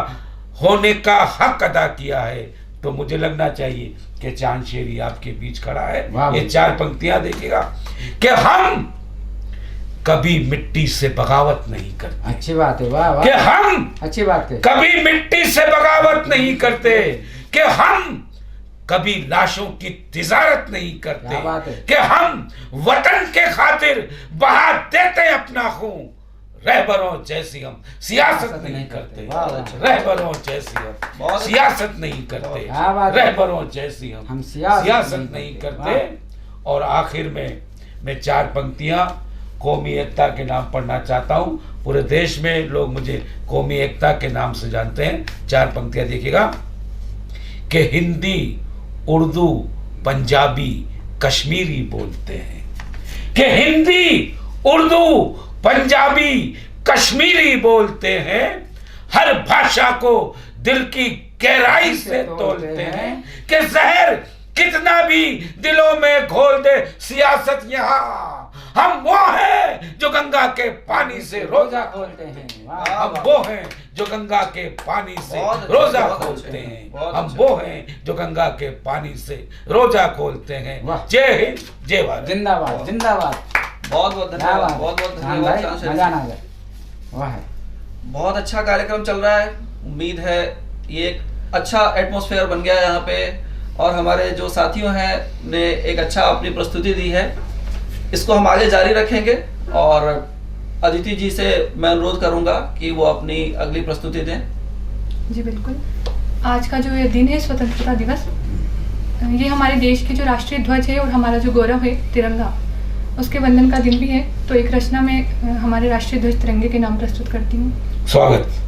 होने का हक अदा किया है तो मुझे लगना चाहिए कि चांदशेरी आपके बीच खड़ा है। वाह। ये 4 पंक्तियां देखिएगा कि हम कभी मिट्टी से बगावत नहीं करते। अच्छी बात है। वाह कि वाह। हम अच्छी बात है। कभी मिट्टी से बगावत नहीं करते। कि हम कभी लाशों की तिजारत नहीं क्या बात करते है। कि हम वतन के खातिर बहा देते अपना खून। रहबरों जैसी हम सियासत नहीं करते, वाह, वाह। रहबरों जैसी हम बहुत सियासत नहीं करते, क्या बात है। रहबरों जैसी हम सियासत नहीं करते। और आखिर में मैं 4 पंक्तियां कौमी एकता के नाम पढ़ना चाहता हूं। पूरे देश में लोग मुझे कौमी एकता के नाम से जानते हैं। 4 पंक्तियां देखिएगा कि हिंदी, उर्दू, पंजाबी, कश्मीरी बोलते हैं, कि हिंदी, उर्दू, पंजाबी, कश्मीरी बोलते हैं, हर भाषा को दिल की गहराई से तोलते हैं, कि जहर कितना भी दिलों में घोल दे सियासत यहाँ, हम वो हैं जो गंगा के पानी से रोजा खोलते हैं। हम वो हैं जो गंगा के पानी से रोजा खोलते हैं। हम वो हैं जो गंगा के पानी से रोजा खोलते हैं। जय हिंद, जय भारत। जिंदाबाद, जिंदाबाद। बहुत बहुत धन्यवाद, बहुत बहुत धन्यवाद चांद शरीफ। मजा आ गया। वाह, बहुत अच्छा कार्यक्रम चल रहा है। उम्मीद है ये एक अच्छा एटमॉस्फेयर बन गया है यहाँ पे, और हमारे जो साथियों हैं ने एक अच्छा अपनी प्रस्तुति दी है। इसको हम आगे जारी रखेंगे, और अदिति जी से मैं अनुरोध करूंगा कि वो अपनी अगली प्रस्तुति दें। जी बिल्कुल। आज का जो ये दिन है स्वतंत्रता दिवस, ये हमारे देश की जो राष्ट्रीय ध्वज है और हमारा जो गौरव है तिरंगा, उसके वंदन का दिन भी है। तो एक रचना में हमारे राष्ट्रीय ध्वज तिरंगे के नाम प्रस्तुत करती हूँ। स्वागत।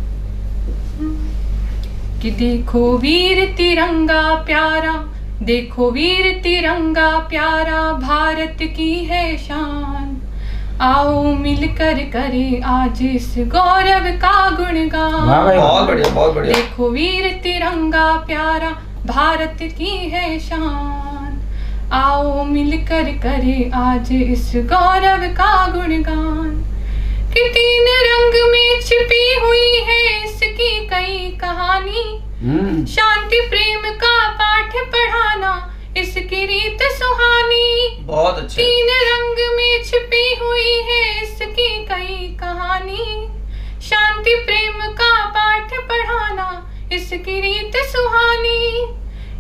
कि देखो वीर तिरंगा प्यारा, देखो वीर तिरंगा प्यारा, भारत की है शान। आओ मिलकर करे आज इस गौरव का गुणगान। बहुत बढ़िया, बहुत बढ़िया। देखो वीर तिरंगा प्यारा, भारत की है शान। आओ मिलकर करे आज इस गौरव का गुणगान। कि 3 रंग में छिपी हुई है इसकी कई कहानी, शांति प्रेम का पाठ पढ़ाना इसकी रीत सुहानी। बहुत अच्छे। 3 रंग में छिपी हुई है इसकी कई कहानी, शांति प्रेम का पाठ पढ़ाना इसकी रीत सुहानी,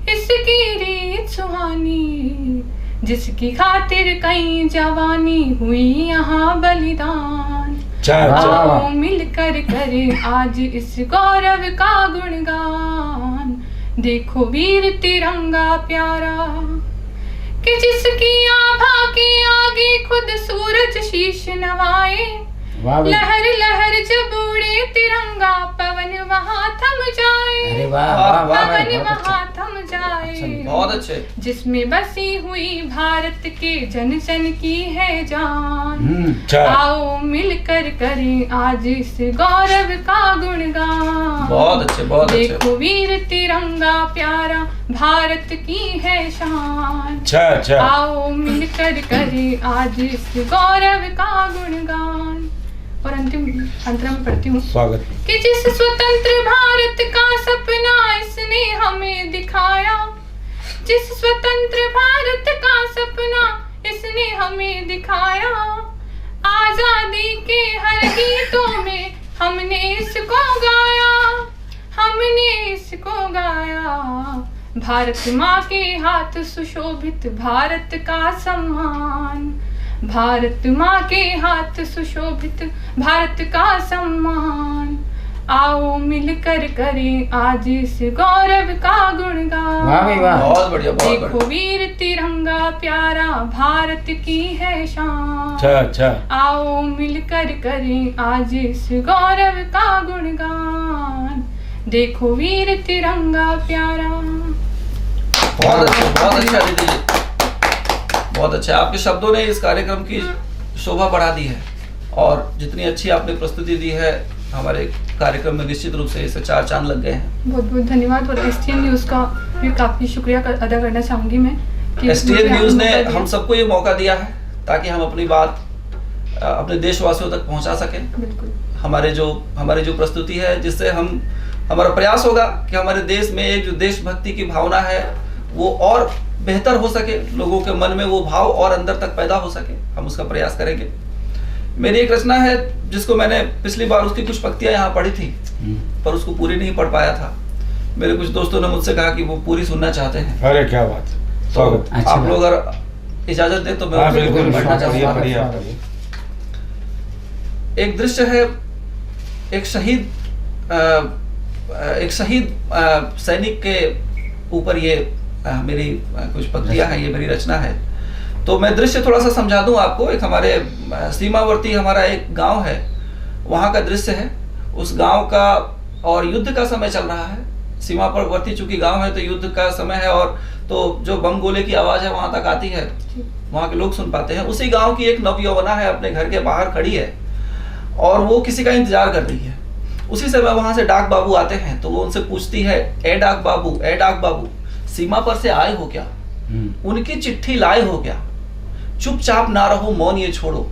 इसकी रीत सुहानी। जिसकी खातिर कई जवानी हुई यहाँ बलिदान। आओ मिलकर करे आज इस गौरव का गुणगान। देखो वीर तिरंगा प्यारा, कि जिसकी आभा के आगे खुद सूरज शीश नवाए। लहर लहर जब उड़े तिरंगा, पवन वहाँ थम जाए। पवन वहाँ थम जाए। बहुत अच्छे। जिसमें बसी हुई भारत के जन जन की है जान। आओ मिलकर करें आज इस गौरव का गुणगान। बहुत अच्छे, बहुत अच्छे। देखो वीर तिरंगा प्यारा, भारत की है शान। आओ मिलकर करें आज इस गौरव का गुणगान। और अंतिम अंतरा में पढ़ती हूँ। स्वागत। कि जिस स्वतंत्र भारत का सपना इसने हमें दिखाया, जिस स्वतंत्र भारत का सपना इसने हमें दिखाया, आजादी के हर गीतों में हमने इसको गाया, हमने इसको गाया। भारत माँ के हाथ सुशोभित भारत का सम्मान, भारत माँ के हाथ सुशोभित भारत का सम्मान। आओ मिलकर करें आज इस गौरव का गुणगान। बहुत बढ़िया, बहुत बढ़िया। देखो वीर तिरंगा प्यारा, भारत की है शान। आओ मिलकर करें आज इस गौरव का गुणगान। देखो वीर तिरंगा प्यारा। बहुत अच्छा, बहुत अच्छा दीदी जी, बहुत अच्छा। आपके शब्दों ने इस कार्यक्रम की शोभा बढ़ा दी है, और जितनी अच्छी आपने प्रस्तुति दी है हमारे कार्यक्रम में, निश्चित रूप से इसे 4 चांद लग गए हैं। बहुत बहुत धन्यवाद। और STN न्यूज़ का भी काफ़ी शुक्रिया अदा करना चाहूँगी मैं। STN न्यूज़ ने हम सबको ये मौका दिया है ताकि हम अपनी बात अपने देशवासियों तक पहुँचा सकें। बिल्कुल। हमारी जो प्रस्तुति है, जिससे हमारा प्रयास होगा कि हमारे देश में एक जो देशभक्ति की भावना है वो और बेहतर हो सके, लोगों के मन में वो भाव और अंदर तक पैदा हो सके, हम उसका प्रयास करेंगे। मेरी एक रचना है जिसको मैंने पिछली बार उसकी कुछ पंक्तियां यहाँ पढ़ी थी, पर उसको पूरी नहीं पढ़ पाया था। मेरे कुछ दोस्तों ने मुझसे कहा कि वो पूरी सुनना चाहते हैं। अरे क्या बात, स्वागत। तो आप लोग अगर इजाजत दें तो मैं बिल्कुल पढ़ना चाहूँगा। एक दृश्य है, एक शहीद सैनिक के ऊपर ये मेरी कुछ पंक्तियां हैं, ये मेरी रचना है। तो मैं दृश्य थोड़ा सा समझा दूं आपको। एक हमारे सीमावर्ती हमारा एक गांव है, वहां का दृश्य है। उस गांव का, और युद्ध का समय चल रहा है। सीमा पर वर्ती चूंकि गांव है तो युद्ध का समय है, और तो जो बम गोले की आवाज है वहां तक आती है, वहां के लोग सुन पाते हैं। उसी गांव की एक नवयौवना है, अपने घर के बाहर खड़ी है और वो किसी का इंतजार कर रही है। उसी समय वहां से डाक बाबू आते हैं, तो वो उनसे पूछती है, ए डाक बाबू, सीमा पर से आए हो क्या? उनकी चिट्ठी लाए हो क्या? चुपचाप ना रहो, मौन ये छोड़ो,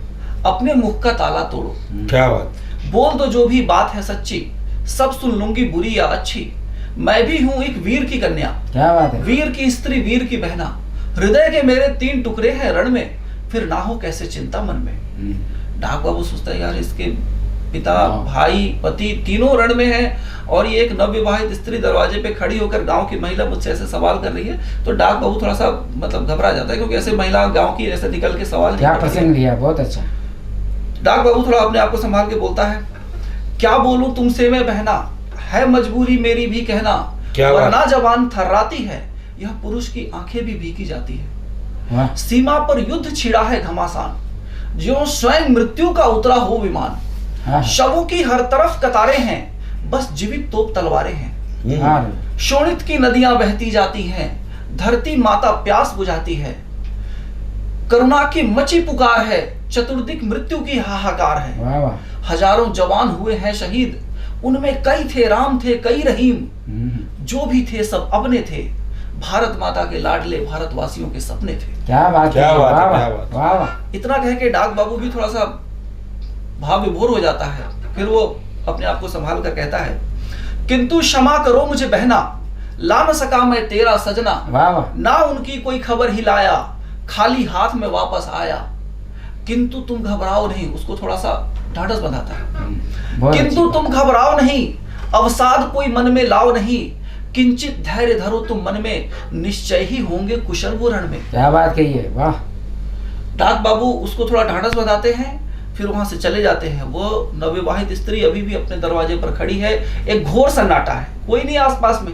अपने मुख का ताला तोड़ो। क्या बात। बोल दो जो भी बात है सच्ची, सब सुन लूंगी बुरी या अच्छी। मैं भी हूं एक वीर की कन्या। क्या बात है। वीर की स्त्री, वीर की बहना। हृदय के मेरे 3 टुकड़े हैं रण में, फिर ना हो कैसे चिंता मन में। डाक बाबू सोचता है, यार इसके पिता, भाई, पति तीनों रण में हैं और ये एक नवविवाहित स्त्री दरवाजे पे खड़ी होकर गांव की महिला मुझसे ऐसे सवाल कर रही है। तो डाक बाबू थोड़ा सा मतलब घबरा जाता है, क्योंकि ऐसे महिला गांव की ऐसे निकल के सवाल क्या पसंद किया, बहुत अच्छा। डाक बाबू थोड़ा अपने आप को संभाल के बोलता है, क्या बोलूं तुमसे मैं बहना, है मजबूरी मेरी भी कहना, वरना जवान थर्राती है, यह पुरुष की आंखें भी भीगी जाती है। सीमा पर युद्ध छिड़ा है घमासान, जो स्वयं मृत्यु का उतरा हो विमान। शवों की हर तरफ कतारें हैं, बस जीवित तोप तलवारें हैं। शोणित की नदियां बहती जाती हैं, धरती माता प्यास बुझाती है। करुणा की मची पुकार है, चतुर्दिक मृत्यु की हाहाकार है। हजारों जवान हुए हैं शहीद, उनमें कई थे राम थे कई रहीम। जो भी थे सब अपने थे, भारत माता के लाडले भारतवासियों के सपने थे। क्या बात, क्या बात, वाह। इतना कह के डाक बाबू भी थोड़ा सा भाव विभोर हो जाता है। फिर वो अपने आप को संभाल कर कहता है, किंतु क्षमा करो मुझे बहना, ला न सका मैं तेरा सजना। ना उनकी कोई खबर ही लाया, खाली हाथ में वापस आया। किंतु तुम घबराओ नहीं, उसको थोड़ा सा ढाढ़स बंधाता है। किंतु तुम घबराओ नहीं, अवसाद कोई मन में लाओ नहीं। किंचित धैर्य धरो तुम मन में, निश्चय ही होंगे कुशल वो रण में। क्या बात कही है, वाह। डाक बाबू उसको थोड़ा ढाढ़स बंधाते हैं, फिर वहां से चले जाते हैं। वो नवविवाहित स्त्री अभी भी अपने दरवाजे पर खड़ी है। एक घोर सन्नाटा है, कोई नहीं आसपास में।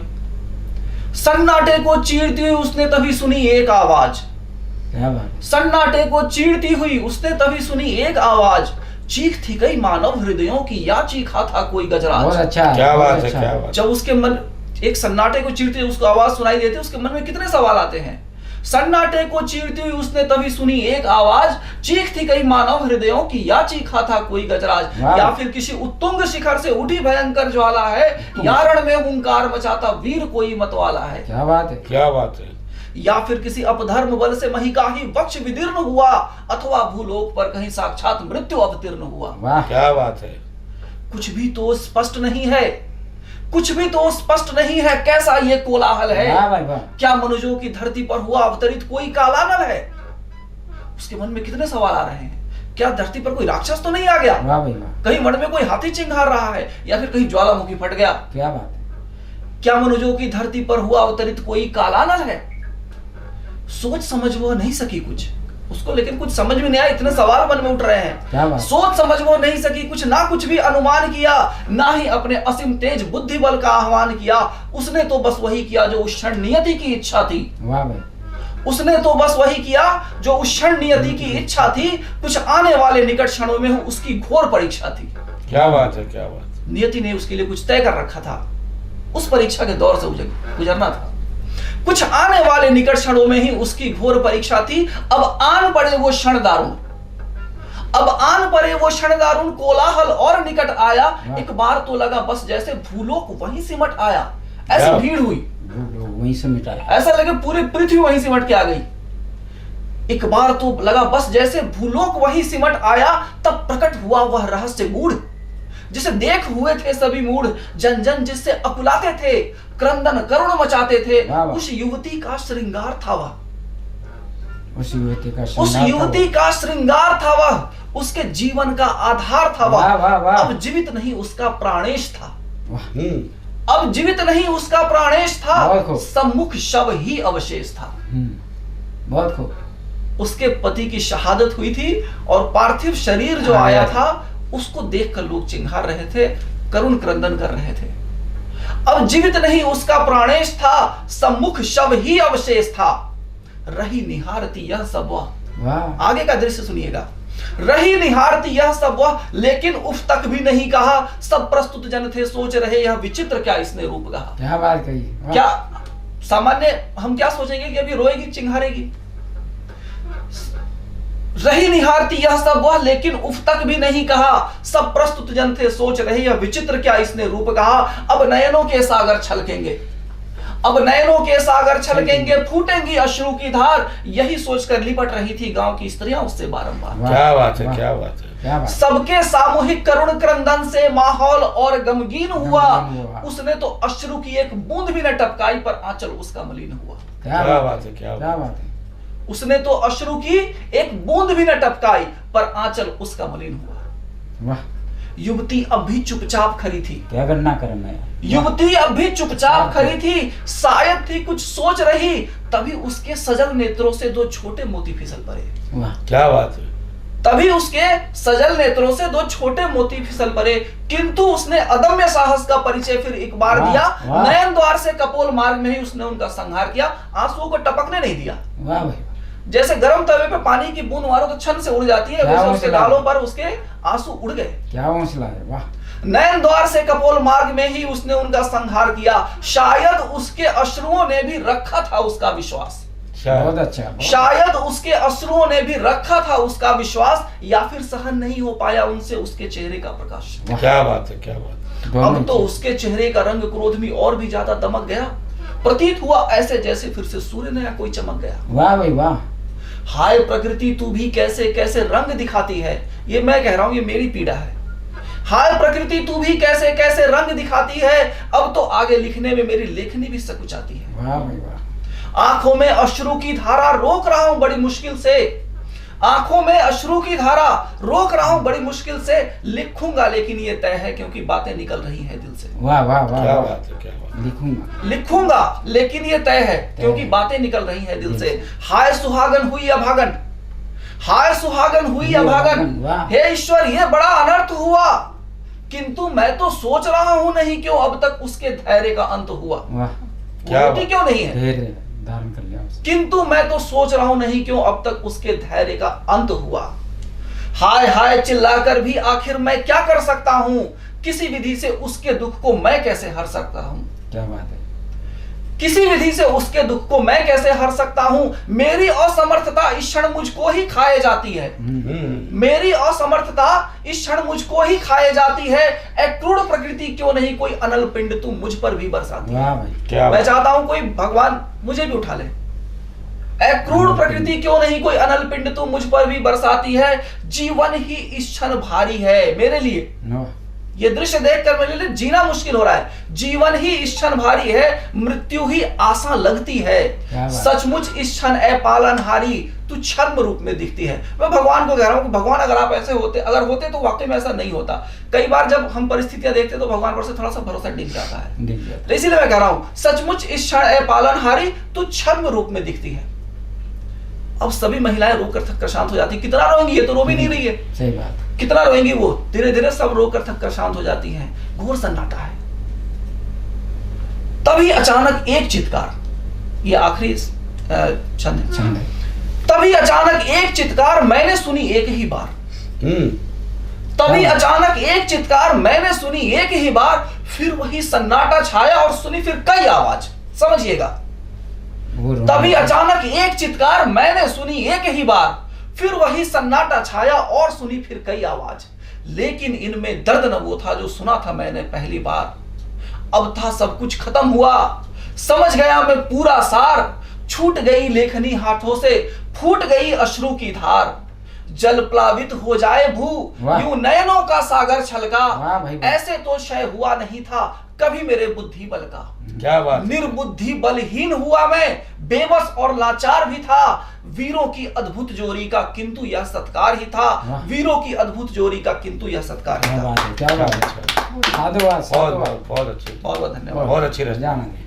सन्नाटे को चीरती हुई उसने तभी सुनी एक आवाज। सन्नाटे को चीरती हुई उसने तभी सुनी एक आवाज। चीख थी कई मानव हृदयों की, या चीखा था कोई गजराज। बहुत अच्छा, क्या बात है, क्या बात। जब उसके मन, एक सन्नाटे को चीरते हुए उसको आवाज सुनाई देती है, उसके मन में कितने सवाल आते हैं। सन्नाटे को चीरती हुई उसने तभी सुनी एक आवाज। चीख थी कई मानव हृदयों की, या चीखा था कोई गजराज। या फिर किसी उत्तुंग शिखर से उठी भयंकर ज्वाला है, या रण में हुंकार मचाता वीर कोई मतवाला है। क्या बात है, क्या बात है। या फिर किसी अपधर्म बल से महिकाही वक्ष विदीर्ण हुआ, अथवा भूलोक पर कहीं साक्षात मृत्यु अवतीर्ण हुआ। क्या बात है। कुछ भी तो स्पष्ट नहीं है, कुछ भी तो स्पष्ट नहीं है, कैसा ये कोलाहल है। क्या मनुष्यों की धरती पर हुआ अवतरित कोई कालानल है। उसके मन में कितने सवाल आ रहे हैं। क्या धरती पर कोई राक्षस तो नहीं आ गया, कहीं वन में कोई हाथी चिंघार रहा है, या फिर कहीं ज्वालामुखी फट गया। क्या बात है। क्या मनुष्यों की धरती पर हुआ अवतरित कोई कालानल है। सोच समझ वो नहीं सकी कुछ उसको, लेकिन कुछ समझ में नहीं आया, इतने सवाल मन में उठ रहे हैं। सोच समझ वो नहीं सकी कुछ, ना कुछ भी अनुमान किया, ना ही अपने असीम तेज बुद्धि बल का आह्वान किया। उसने तो बस वही किया जो उस क्षण नियति की इच्छा थी। उसने तो बस वही किया जो उस क्षण नियति की इच्छा थी। कुछ आने वाले निकट क्षणों में उसकी घोर परीक्षा थी। क्या बात है, क्या बात। नियति ने उसके लिए कुछ तय कर रखा था, उस परीक्षा के दौर से गुजरना था। कुछ आने वाले निकट क्षणों में ही उसकी घोर परीक्षा थी। अब आन पड़े वो क्षण दारुण, अब आन पड़े वो क्षण दारुण। कोलाहल और निकट आया, एक बार तो लगा बस जैसे भूलोक वहीं सिमट आया। ऐसी भीड़ हुई, वहीं सिमट आया, ऐसा लगे पूरी पृथ्वी वहीं सिमट के आ गई। एक बार तो लगा बस जैसे भूलोक वहीं सिमट आया। तब प्रकट हुआ वह रहस्य गूढ़, जिसे देख हुए थे सभी मूढ़। जन जन जिससे अकुलाते थे, क्रंदन करुण मचाते थे। उस युवती का श्रृंगार था वह, उस युवती का श्रृंगार था वह, उसके जीवन का आधार था वह। अब जीवित नहीं उसका प्राणेश था। अब जीवित नहीं उसका प्राणेश था, सम्मुख शव ही अवशेष था। बहुत खूब। उसके पति की शहादत हुई थी और पार्थिव शरीर जो आया था उसको देखकर लोग चिंघार रहे थे, करुण क्रंदन कर रहे थे। अब जीवित नहीं उसका प्राणेश था, सम्मुख शव ही अवशेष था। रही निहारती यह सब वह, आगे का दृश्य सुनिएगा। रही निहारती यह सब वह, लेकिन उफ तक भी नहीं कहा। सब प्रस्तुत जन थे सोच रहे यह विचित्र क्या इसने रूप कहा। क्या बात कही। क्या सामान्य हम क्या सोचेंगे कि अभी रोएगी चिंघारेगी। रही निहारती यह सब वह, लेकिन उफ तक भी नहीं कहा। सब प्रस्तुत जन थे सोच रहे यह विचित्र क्या इसने रूप कहा। अब नयनों के सागर छलकेंगे, अब नयनों के सागर छलकेंगे, फूटेंगी अश्रु की धार। यही सोचकर लिपट रही थी गांव की स्त्रियां उससे बारंबार। क्या बात है, क्या बात है। सबके सामूहिक करुण क्रंदन से माहौल और गमगीन हुआ। उसने तो अश्रु की एक बूंद भी न टपकाई, पर आंचल उसका मलिन हुआ। क्या बात है, क्या बात है। उसने तो अश्रु की एक बूंद भी न टपकाई, पर आंचल उसका मलिन हुआ। युवती अब भी चुपचाप खड़ी थी। क्या करना कर मैं। युवती अब भी चुपचाप खड़ी थी, शायद थी कुछ सोच रही। तभी उसके सजल नेत्रों से दो छोटे मोती फिसल पड़े। क्या बात है। तभी उसके सजल नेत्रों से दो छोटे मोती फिसल पड़े। किंतु उसने अदम्य साहस का परिचय फिर एक बार दिया। नयन द्वार से कपोल मार्ग में ही उसने उनका संहार किया। आंसुओं को टपकने नहीं दिया। वाह भाई। जैसे गर्म तवे पे पानी की बूंद मारो तो छन से उड़ जाती है, वैसे उसके गालों पर उसके आंसू उड़ गए। क्या हौसला है। वाह। नयन द्वार से कपोल मार्ग में ही उसने उनका संहार किया। शायद उसके अश्रुओं ने भी रखा था उसका विश्वास। बहुत अच्छा। शायद उसके अश्रुओं ने भी रखा था उसका विश्वास, या फिर सहन नहीं हो पाया उनसे उसके चेहरे का प्रकाश। क्या बात है, क्या बात है। अब तो उसके चेहरे का रंग क्रोध में और भी ज्यादा दमक गया। प्रतीत हुआ ऐसे जैसे फिर से सूर्य नया कोई चमक गया। वाह भाई वाह। हाय प्रकृति तू भी कैसे कैसे रंग दिखाती है। ये मैं कह रहा हूं, ये मेरी पीड़ा है। हाय प्रकृति तू भी कैसे कैसे रंग दिखाती है। अब तो आगे लिखने में मेरी लेखनी भी सकुचाती है। वाह भाई वाह। आंखों में अश्रु की धारा रोक रहा हूं बड़ी मुश्किल से। आंखों में अश्रु की धारा रोक रहा हूं बड़ी मुश्किल से। लिखूंगा लेकिन ये तय है क्योंकि बातें निकल रही हैं दिल से। वाह वाह वाह। क्या बात है, क्या बात। लिखूंगा लेकिन ये तय है क्योंकि बातें निकल रही हैं दिल से। हाय सुहागन हुई अभागन, हाय सुहागन हुई अभागन। हे ईश्वर ये बड़ा अनर्थ हुआ, किंतु मैं तो सोच रहा हूं नहीं क्यों अब तक उसके धैर्य का अंत हुआ। क्यों नहीं है धारण कर लिया। किंतु मैं तो सोच रहा हूं नहीं क्यों अब तक उसके धैर्य का अंत हुआ। हाय हाय चिल्लाकर भी आखिर मैं क्या कर सकता हूं। किसी विधि से उसके दुख को मैं कैसे हर सकता हूं। क्या बात है। किसी विधि से उसके दुख को मैं कैसे हर सकता हूं। मेरी असमर्थता इस क्षण मुझको ही खाए जाती है। मेरी असमर्थता इस क्षण मुझको ही खाए जाती है। ए क्रूर प्रकृति क्यों नहीं कोई अनल पिंड तू मुझ पर भी बरसाती है। मैं चाहता हूं कोई भगवान मुझे भी उठा ले। ए क्रूर प्रकृति क्यों नहीं कोई अनल पिंड तू मुझ पर भी बरसाती है। जीवन ही इस क्षण भारी है मेरे लिए। ये दृश्य देखकर मेरे लिए जीना मुश्किल हो रहा है। जीवन ही इस क्षण भारी है, मृत्यु ही आशा लगती है। सचमुच इस क्षण ए पालनहारी तू छद्म रूप में दिखती है। मैं भगवान को कह रहा हूं कि भगवान अगर आप ऐसे होते, अगर होते तो वाकई में ऐसा नहीं होता। कई बार जब हम परिस्थितियां देखते तो भगवान पर से थोड़ा सा भरोसा डिग जाता है। तो इसीलिए मैं कह रहा हूं सचमुच इस क्षण ए पालनहारी तू छद्म रूप में दिखती है। अब सभी महिलाएं रोकर थक कर शांत हो जाती। कितना रोएंगी, ये तो रो भी नहीं रही है। सही बात। कितना रोएंगी वो। धीरे धीरे सब रोकर थक कर शांत हो जाती हैं। घोर सन्नाटा है। तभी अचानक एक चित्कार, ये आखिरी छंद है। तभी अचानक एक चित्कार मैंने सुनी एक ही बार। तभी अचानक एक चित्कार मैंने सुनी एक ही बार। फिर वही सन्नाटा छाया और सुनी फिर कई आवाज। समझिएगा, तभी अचानक एक चित्कार मैंने सुनी एक ही बार। फिर वही सन्नाटा छाया और सुनी फिर कई आवाज। लेकिन इनमें दर्द न वो था जो सुना था मैंने पहली बार। अब था सब कुछ खत्म हुआ, समझ गया मैं पूरा सार। छूट गई लेखनी हाथों से, फूट गई अश्रु की धार। जल प्लावित हो जाए भू, यूं नयनों का सागर छलका। ऐसे तो क्षय हुआ नहीं था कभी मेरे बुद्धि बल का। क्या बात। निर्बुद्धि बलहीन हुआ मैं, बेबस और लाचार भी था। वीरों की अद्भुत जोड़ी का किंतु यह सत्कार ही था। वीरों की अद्भुत जोड़ी का किंतु यह सत्कार ही था। क्या बात है। साधुवाद बहुत बहुत अच्छी, बहुत बहुत धन्यवाद। बहुत अच्छी रचना। जाना नहीं,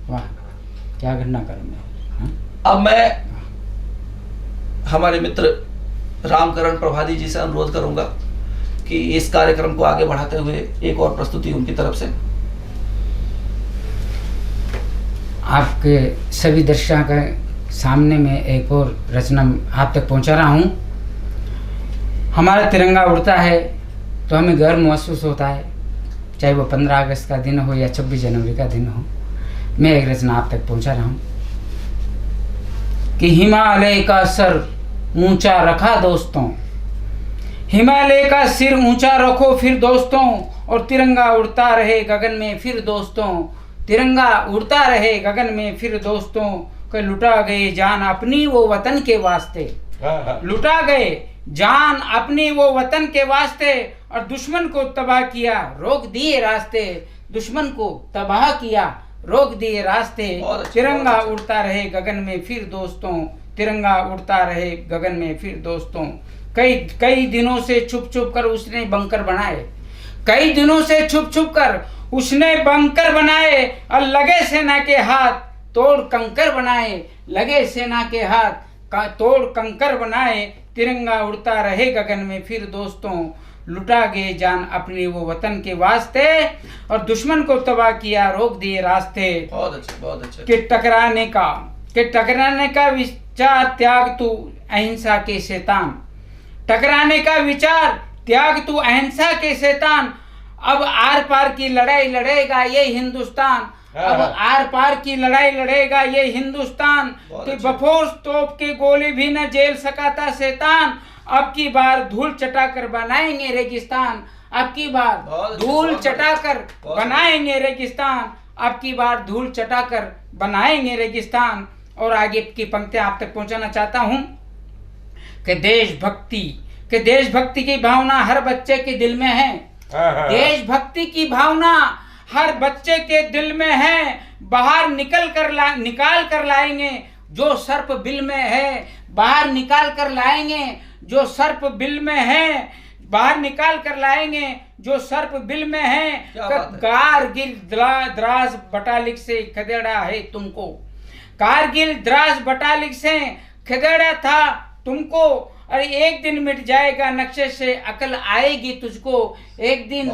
वाह क्या घटना करेंगे। अब मैं हमारे मित्र रामकरण प्रभादी जी से अनुरोध करूंगा कि इस कार्यक्रम को आगे बढ़ाते हुए एक और प्रस्तुति उनकी तरफ से। आपके सभी दर्शकों के सामने में एक और रचना आप तक पहुंचा रहा हूं। हमारा तिरंगा उड़ता है तो हमें गर्व महसूस होता है, चाहे वो 15 अगस्त का दिन हो या 26 जनवरी का दिन हो। मैं एक रचना आप तक पहुंचा रहा हूं कि हिमालय का सर ऊंचा रखा दोस्तों, हिमालय का सिर ऊंचा रखो फिर दोस्तों, और तिरंगा उड़ता रहे गगन में फिर दोस्तों, तिरंगा उड़ता रहे गगन में फिर दोस्तों, के लुटा गए जान अपनी वो वतन के वास्ते, लुटा गए जान अपनी वो वतन के वास्ते, और दुश्मन को तबाह किया रोक दिए रास्ते, दुश्मन को तबाह किया रोक दिए रास्ते, तिरंगा उड़ता रहे गगन में फिर दोस्तों, तिरंगा उड़ता रहे गगन में फिर दोस्तों। कई दिनों से छुप छुप कर उसने बंकर बनाए, कई दिनों से छुप छुप कर उसने बंकर बनाए, और लगे सेना के हाथ तोड़ कंकर बनाए, लगे सेना के हाथ का तोड़ कंकर बनाए, तिरंगा उड़ता रहे गगन में फिर दोस्तों, लुटा गए जान अपनी वो वतन के वास्ते, और दुश्मन को तबाह किया रोक दिए रास्ते। बहुत अच्छे, बहुत अच्छे। कि टकराने का विचार त्याग तू अहिंसा के शैतान, टकराने का विचार त्याग तू अहिंसा के शैतान, अब आर पार की लड़ाई लड़ेगा ये हिंदुस्तान, अब आर पार की लड़ाई लड़ेगा ये हिंदुस्तान, कि बफोर्स तोप के गोली भी न झेल सका था शैतान, अब की बार धूल चटाकर बनाएंगे रेगिस्तान, अब की बार धूल चटाकर बनाएंगे रेगिस्तान, अब की बार धूल चटाकर बनाएंगे रेगिस्तान। और आगे की पंक्तियां आप तक पहुंचाना चाहता हूं कि देशभक्ति की भावना हर बच्चे के दिल में है, देशभक्ति की भावना हर बच्चे के दिल में है, बाहर निकाल कर लाएंगे जो सर्प बिल में है, बाहर निकाल कर लाएंगे जो सर्प बिल में है, बाहर निकाल कर लाएंगे जो सर्प बिल में है, कारगिल द्रास बटालिक से खदेड़ा है तुमको, कारगिल द्रास बटालिक से खदेड़ा था तुमको, अरे एक दिन मिट जाएगा नक्शे से अकल आएगी तुझको, एक दिन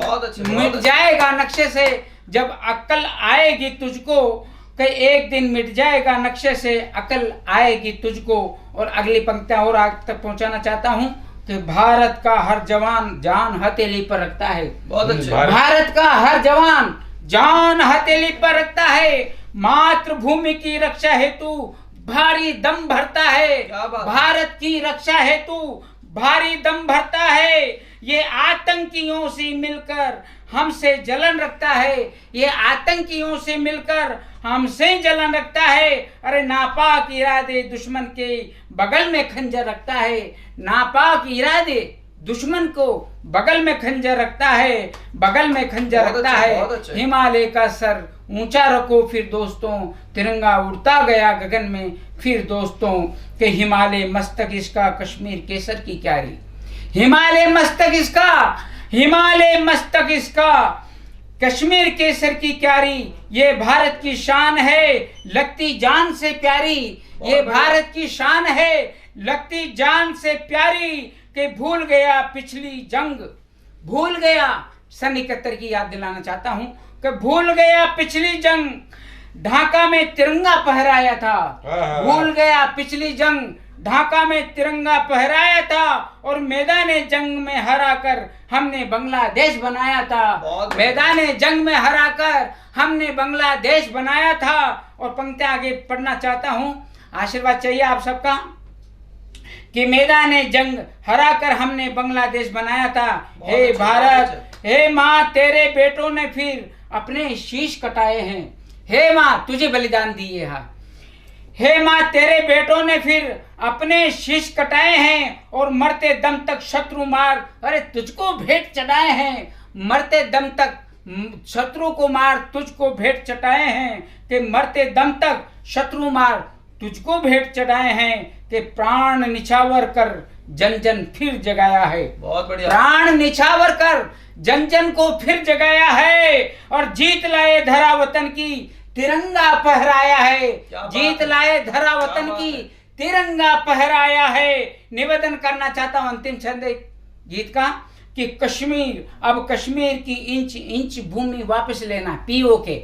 मिट जाएगा नक्शे से जब अकल आएगी तुझको, कि एक दिन मिट जाएगा नक्शे से अकल आएगी तुझको। और अगली पंक्तियां और आगे तक पहुंचाना चाहता हूं कि भारत का हर जवान जान हथेली पर रखता है, बहुत अच्छे। भारत का हर जवान जान हथेली पर रखता है, मातृभूमि की रक्षा हेतु भारी दम भरता है, भारत की रक्षा हेतु भारी दम भरता है, ये आतंकियों से मिलकर हमसे जलन रखता है, ये आतंकियों से मिलकर हमसे जलन रखता है, अरे नापाक इरादे दुश्मन के बगल में खंजर रखता है, नापाक इरादे दुश्मन को बगल में खंजर रखता है, बगल में खंजर रखता है, हिमालय का सर ऊंचा रखो फिर दोस्तों, तिरंगा उड़ता गया गगन में फिर दोस्तों, के हिमालय मस्तक इसका कश्मीर केसर की क्यारी, हिमालय मस्तक इसका, हिमालय मस्तक इसका कश्मीर केसर की क्यारी, ये भारत की शान है लगती जान से प्यारी, ये भारत की शान है लगती जान से प्यारी, कि भूल गया पिछली जंग, भूल गया सन 71 की याद दिलाना चाहता हूं कि भूल गया पिछली जंग, ढाका में तिरंगा फहराया था, भूल गया पिछली जंग, ढाका में तिरंगा फहराया था, और मैदान जंग में हराकर हमने बांग्लादेश बनाया था, मैदान जंग में हराकर हमने बांग्लादेश बनाया था। और पंक्तियां आगे पढ़ना चाहता हूं, आशीर्वाद चाहिए आप सबका, कि मैदान जंग हराकर हमने बांग्लादेश बनाया था, हे भारत, हे माँ तेरे बेटों ने फिर अपने शीश कटाए हैं, हे माँ तुझे बलिदान दिए है, हे माँ तेरे बेटों ने फिर अपने शीश कटाए हैं, और मरते दम तक शत्रु मार अरे तुझको भेंट चढ़ाए हैं, मरते दम तक शत्रु को मार तुझको भेंट चढ़ाए हैं, कि मरते दम तक शत्रु मार तुझको भेंट चढ़ाए हैं, कि प्राण निछावर कर जन जन फिर जगाया है। बहुत बढ़िया। प्राण निछावर कर जन जन को फिर जगाया है और जीत लाए धरा वतन की तिरंगा फहराया है। जीत लाए धरा वतन की तिरंगा फहराया है। निवेदन करना चाहता हूं अंतिम छंद गीत का कि कश्मीर, अब कश्मीर की इंच इंच भूमि वापस लेना, पीओ के,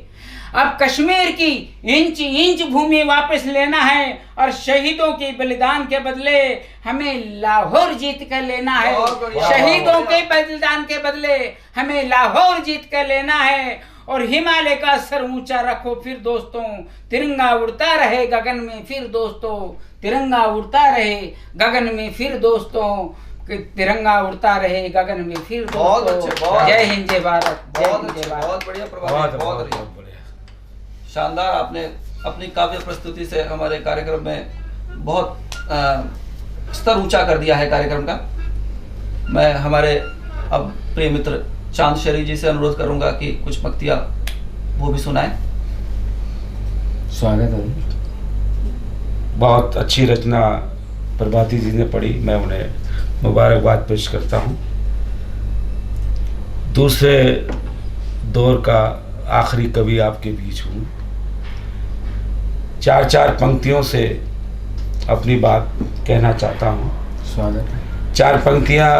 अब कश्मीर की इंच इंच भूमि वापस लेना है और शहीदों के बलिदान के बदले हमें लाहौर जीत कर लेना है। शहीदों के बलिदान के बदले हमें लाहौर जीत कर लेना है और हिमालय का सर ऊंचा रखो फिर दोस्तों, तिरंगा उड़ता रहे गगन में फिर दोस्तों, तिरंगा उड़ता रहे गगन में फिर दोस्तों, तिरंगा उड़ता रहे गगन में फिर दोस्तों। जय हिंद जय भारत। बहुत बढ़िया प्रभात, बहुत बढ़िया, शानदार। आपने अपनी काव्य प्रस्तुति से हमारे कार्यक्रम में बहुत स्तर ऊंचा कर दिया है कार्यक्रम का। मैं हमारे अब प्रिय मित्र चांद शरीफ जी से अनुरोध करूंगा कि कुछ पंक्तियां वो भी सुनाएं। स्वागत है। बहुत अच्छी रचना प्रभाती जी ने पढ़ी, मैं उन्हें मुबारकबाद पेश करता हूँ। दूसरे दौर का आखिरी कवि आपके बीच हूँ। चार चार पंक्तियों से अपनी बात कहना चाहता हूँ। स्वागत है। चार पंक्तियाँ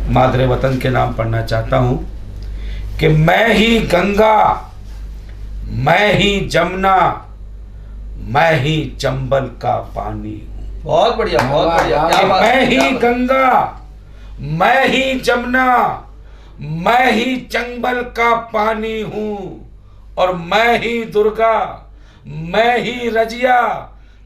मादरे वतन के नाम पढ़ना चाहता हूँ कि मैं ही गंगा, मैं ही जमुना, मैं ही चंबल का पानी हूँ। बहुत बढ़िया, बहुत बढ़िया। क्या बात मैं है, ही क्या बात। गंगा, मैं ही जमुना, मैं ही चंबल का पानी हूँ और मैं ही दुर्गा, मैं ही रजिया,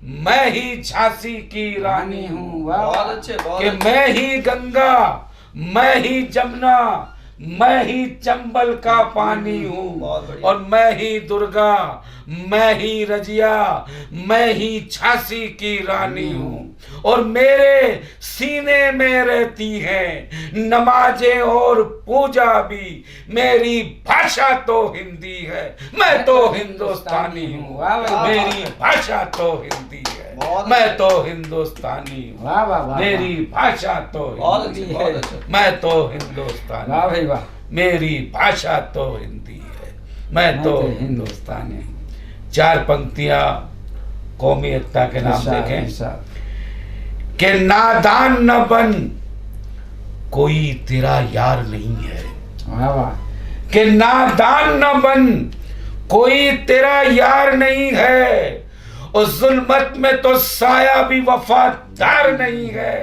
मैं ही झांसी की रानी हूँ। बहुत अच्छे, बहुत कि अच्छे। मैं ही गंगा, मैं ही जमुना, मैं ही चंबल का पानी हूँ बहुत बढ़िया। और मैं ही दुर्गा, मैं ही रजिया, मैं ही झांसी की रानी हूँ और मेरे सीने में रहती हैं नमाजें और पूजा भी। मेरी भाषा तो हिंदी है, मैं तो हिंदुस्तानी हूँ। मेरी भाषा तो हिंदी है, मैं तो हिंदुस्तानी हूँ। मेरी भाषा तो हिंदी है, मैं तो हिंदुस्तानी। मेरी भाषा तो हिंदी है, मैं तो हिंदुस्तानी हूँ। चार पंक्तियां कौमी एकता के नाम देखें कि नादान न बन कोई तेरा यार नहीं है। कि नादान न बन कोई तेरा यार नहीं है और जुल्मत में तो साया भी वफादार नहीं है।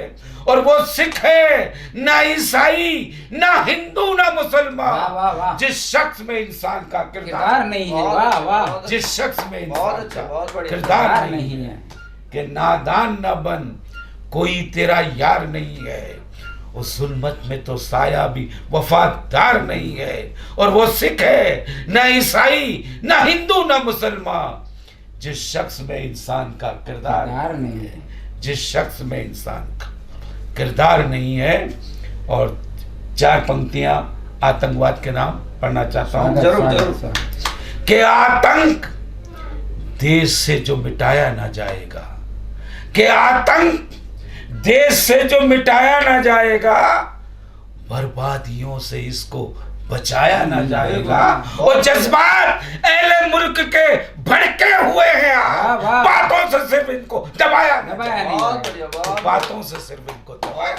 और वो सिख है ना ईसाई ना हिंदू ना मुसलमान, जिस शख्स में इंसान का किरदार नहीं है। वाह वाह। जिस शख्स में बहुत इंसान अच्छा, का बहुत बढ़िया। किरदार नहीं है कि नादान न बन कोई तेरा यार नहीं है। उस जुल्मत में तो साया भी वफादार नहीं है। और वो सिख है ना ईसाई ना हिंदू ना मुसलमान, जिस शख्स में इंसान का किरदार नहीं है। जिस शख्स में इंसान का किरदार नहीं है। और चार पंक्तियां आतंकवाद के नाम पढ़ना चाहता हूं। जरूर जरूर। कि आतंक देश से जो मिटाया ना जाएगा, कि आतंक देश से जो मिटाया ना जाएगा, बर्बादियों से इसको बचाया ना जाएगा। और जज्बात अहले मुल्क के भड़के हुए हैं, बातों से सिर्फ इनको दबाया ना जाएगा। बातों से सिर्फ इनको दबाया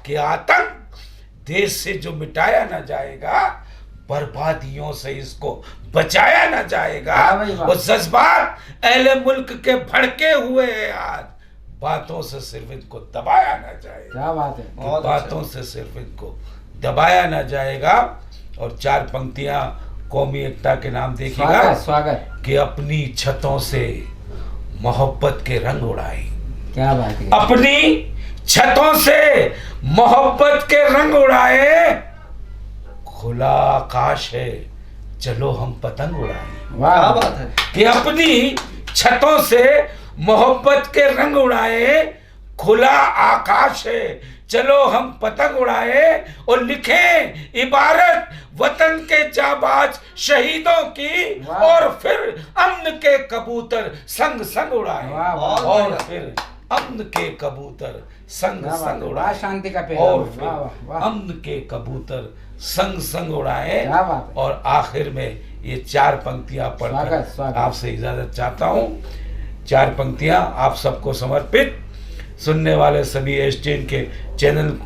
कि आतंक देश से जो मिटाया ना जाएगा, बर्बादियों से इसको बचाया ना जाएगा। और जज्बात अहले मुल्क के भड़के हुए हैं आज, बातों से सिर्फ इनको दबाया ना जाएगा। क्या बात है। बातों से सिर्फ इनको दबाया ना जाएगा। और चार पंक्तियां कौमी एकता के नाम देखिएगा। स्वागत। कि अपनी छतों से मोहब्बत के रंग उड़ाए। क्या बात है। अपनी छतों से मोहब्बत के रंग उड़ाए, खुला आकाश है चलो हम पतंग उड़ाए। क्या बात है। कि अपनी छतों से मोहब्बत के रंग उड़ाए, खुला आकाश है चलो हम पतंग उड़ाए और लिखें इबारत वतन के जाबाज शहीदों की, और फिर अमन के कबूतर संग संग उड़ाए। और फिर अमन के कबूतर संग संग वाह, उड़ाए, शांति का पैगाम। और वाह, फिर वाह, वाह। अमन के कबूतर संग संग उड़ाए। क्या बात है। और आखिर में ये 4 पंक्तियां पढ़कर स्वागत। आपसे इजाजत चाहता हूँ। 4 पंक्तियां आप सबको समर्पित, सुनने वाले सभी एसटीएन के चैनल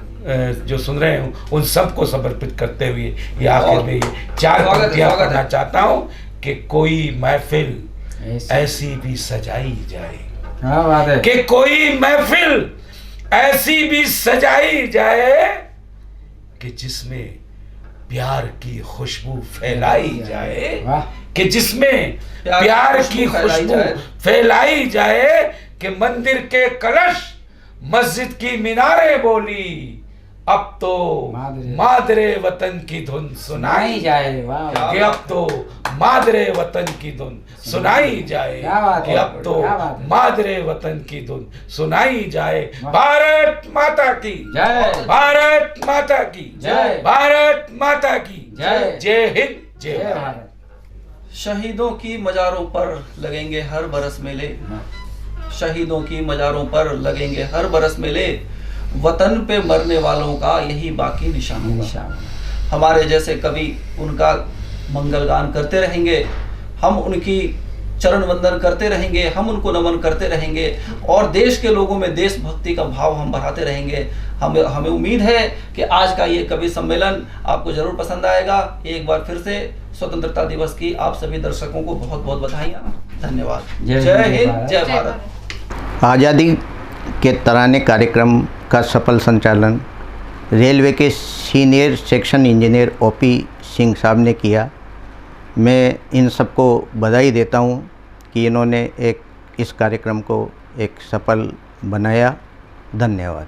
जो सुन रहे हैं उन सबको समर्पित करते हुए ये आखिर में ये 4 पंक्तियां पढ़ना चाहता हूँ कि कोई महफिल ऐसी भी सजाई जाए, क्या बात है, कि कोई महफिल ऐसी भी सजाई जाए कि जिसमें प्यार की खुशबू फैलाई जाए, वाह। कि जिसमें प्यार की खुशबू फैलाई जाए, कि मंदिर के कलश मस्जिद की मीनारें बोली, अब तो मादरे वतन की धुन सुनाई जाए, वाह। कि अब तो मादरे वतन की धुन सुनाई जाए, क्या बात कि है, अब तो क्या बात है। मादरे वतन की धुन सुनाई जाए। भारत माता की जय, भारत माता की जय, भारत माता की जय, जय हिंद, जय जय भारत। भारत। शहीदों की मज़ारों पर लगेंगे हर बरस मेले, शहीदों की मज़ारों पर लगेंगे हर बरस मेले, वतन पे मरने वालों का यही बाकी निशान होगा। हमारे जैसे कवि उनका मंगल गान करते रहेंगे, हम उनकी चरण वंदन करते रहेंगे, हम उनको नमन करते रहेंगे और देश के लोगों में देशभक्ति का भाव हम बढ़ाते रहेंगे। हमें उम्मीद है कि आज का ये कवि सम्मेलन आपको जरूर पसंद आएगा। एक बार फिर से स्वतंत्रता दिवस की आप सभी दर्शकों को बहुत बहुत बधाइयाँ। धन्यवाद। जय हिंद, जय भारत। आज़ादी के तराने कार्यक्रम का सफल संचालन रेलवे के senior section engineer OP Singh साहब ने किया। मैं इन सबको बधाई देता हूं कि इन्होंने इस कार्यक्रम को एक सफल बनाया। धन्यवाद।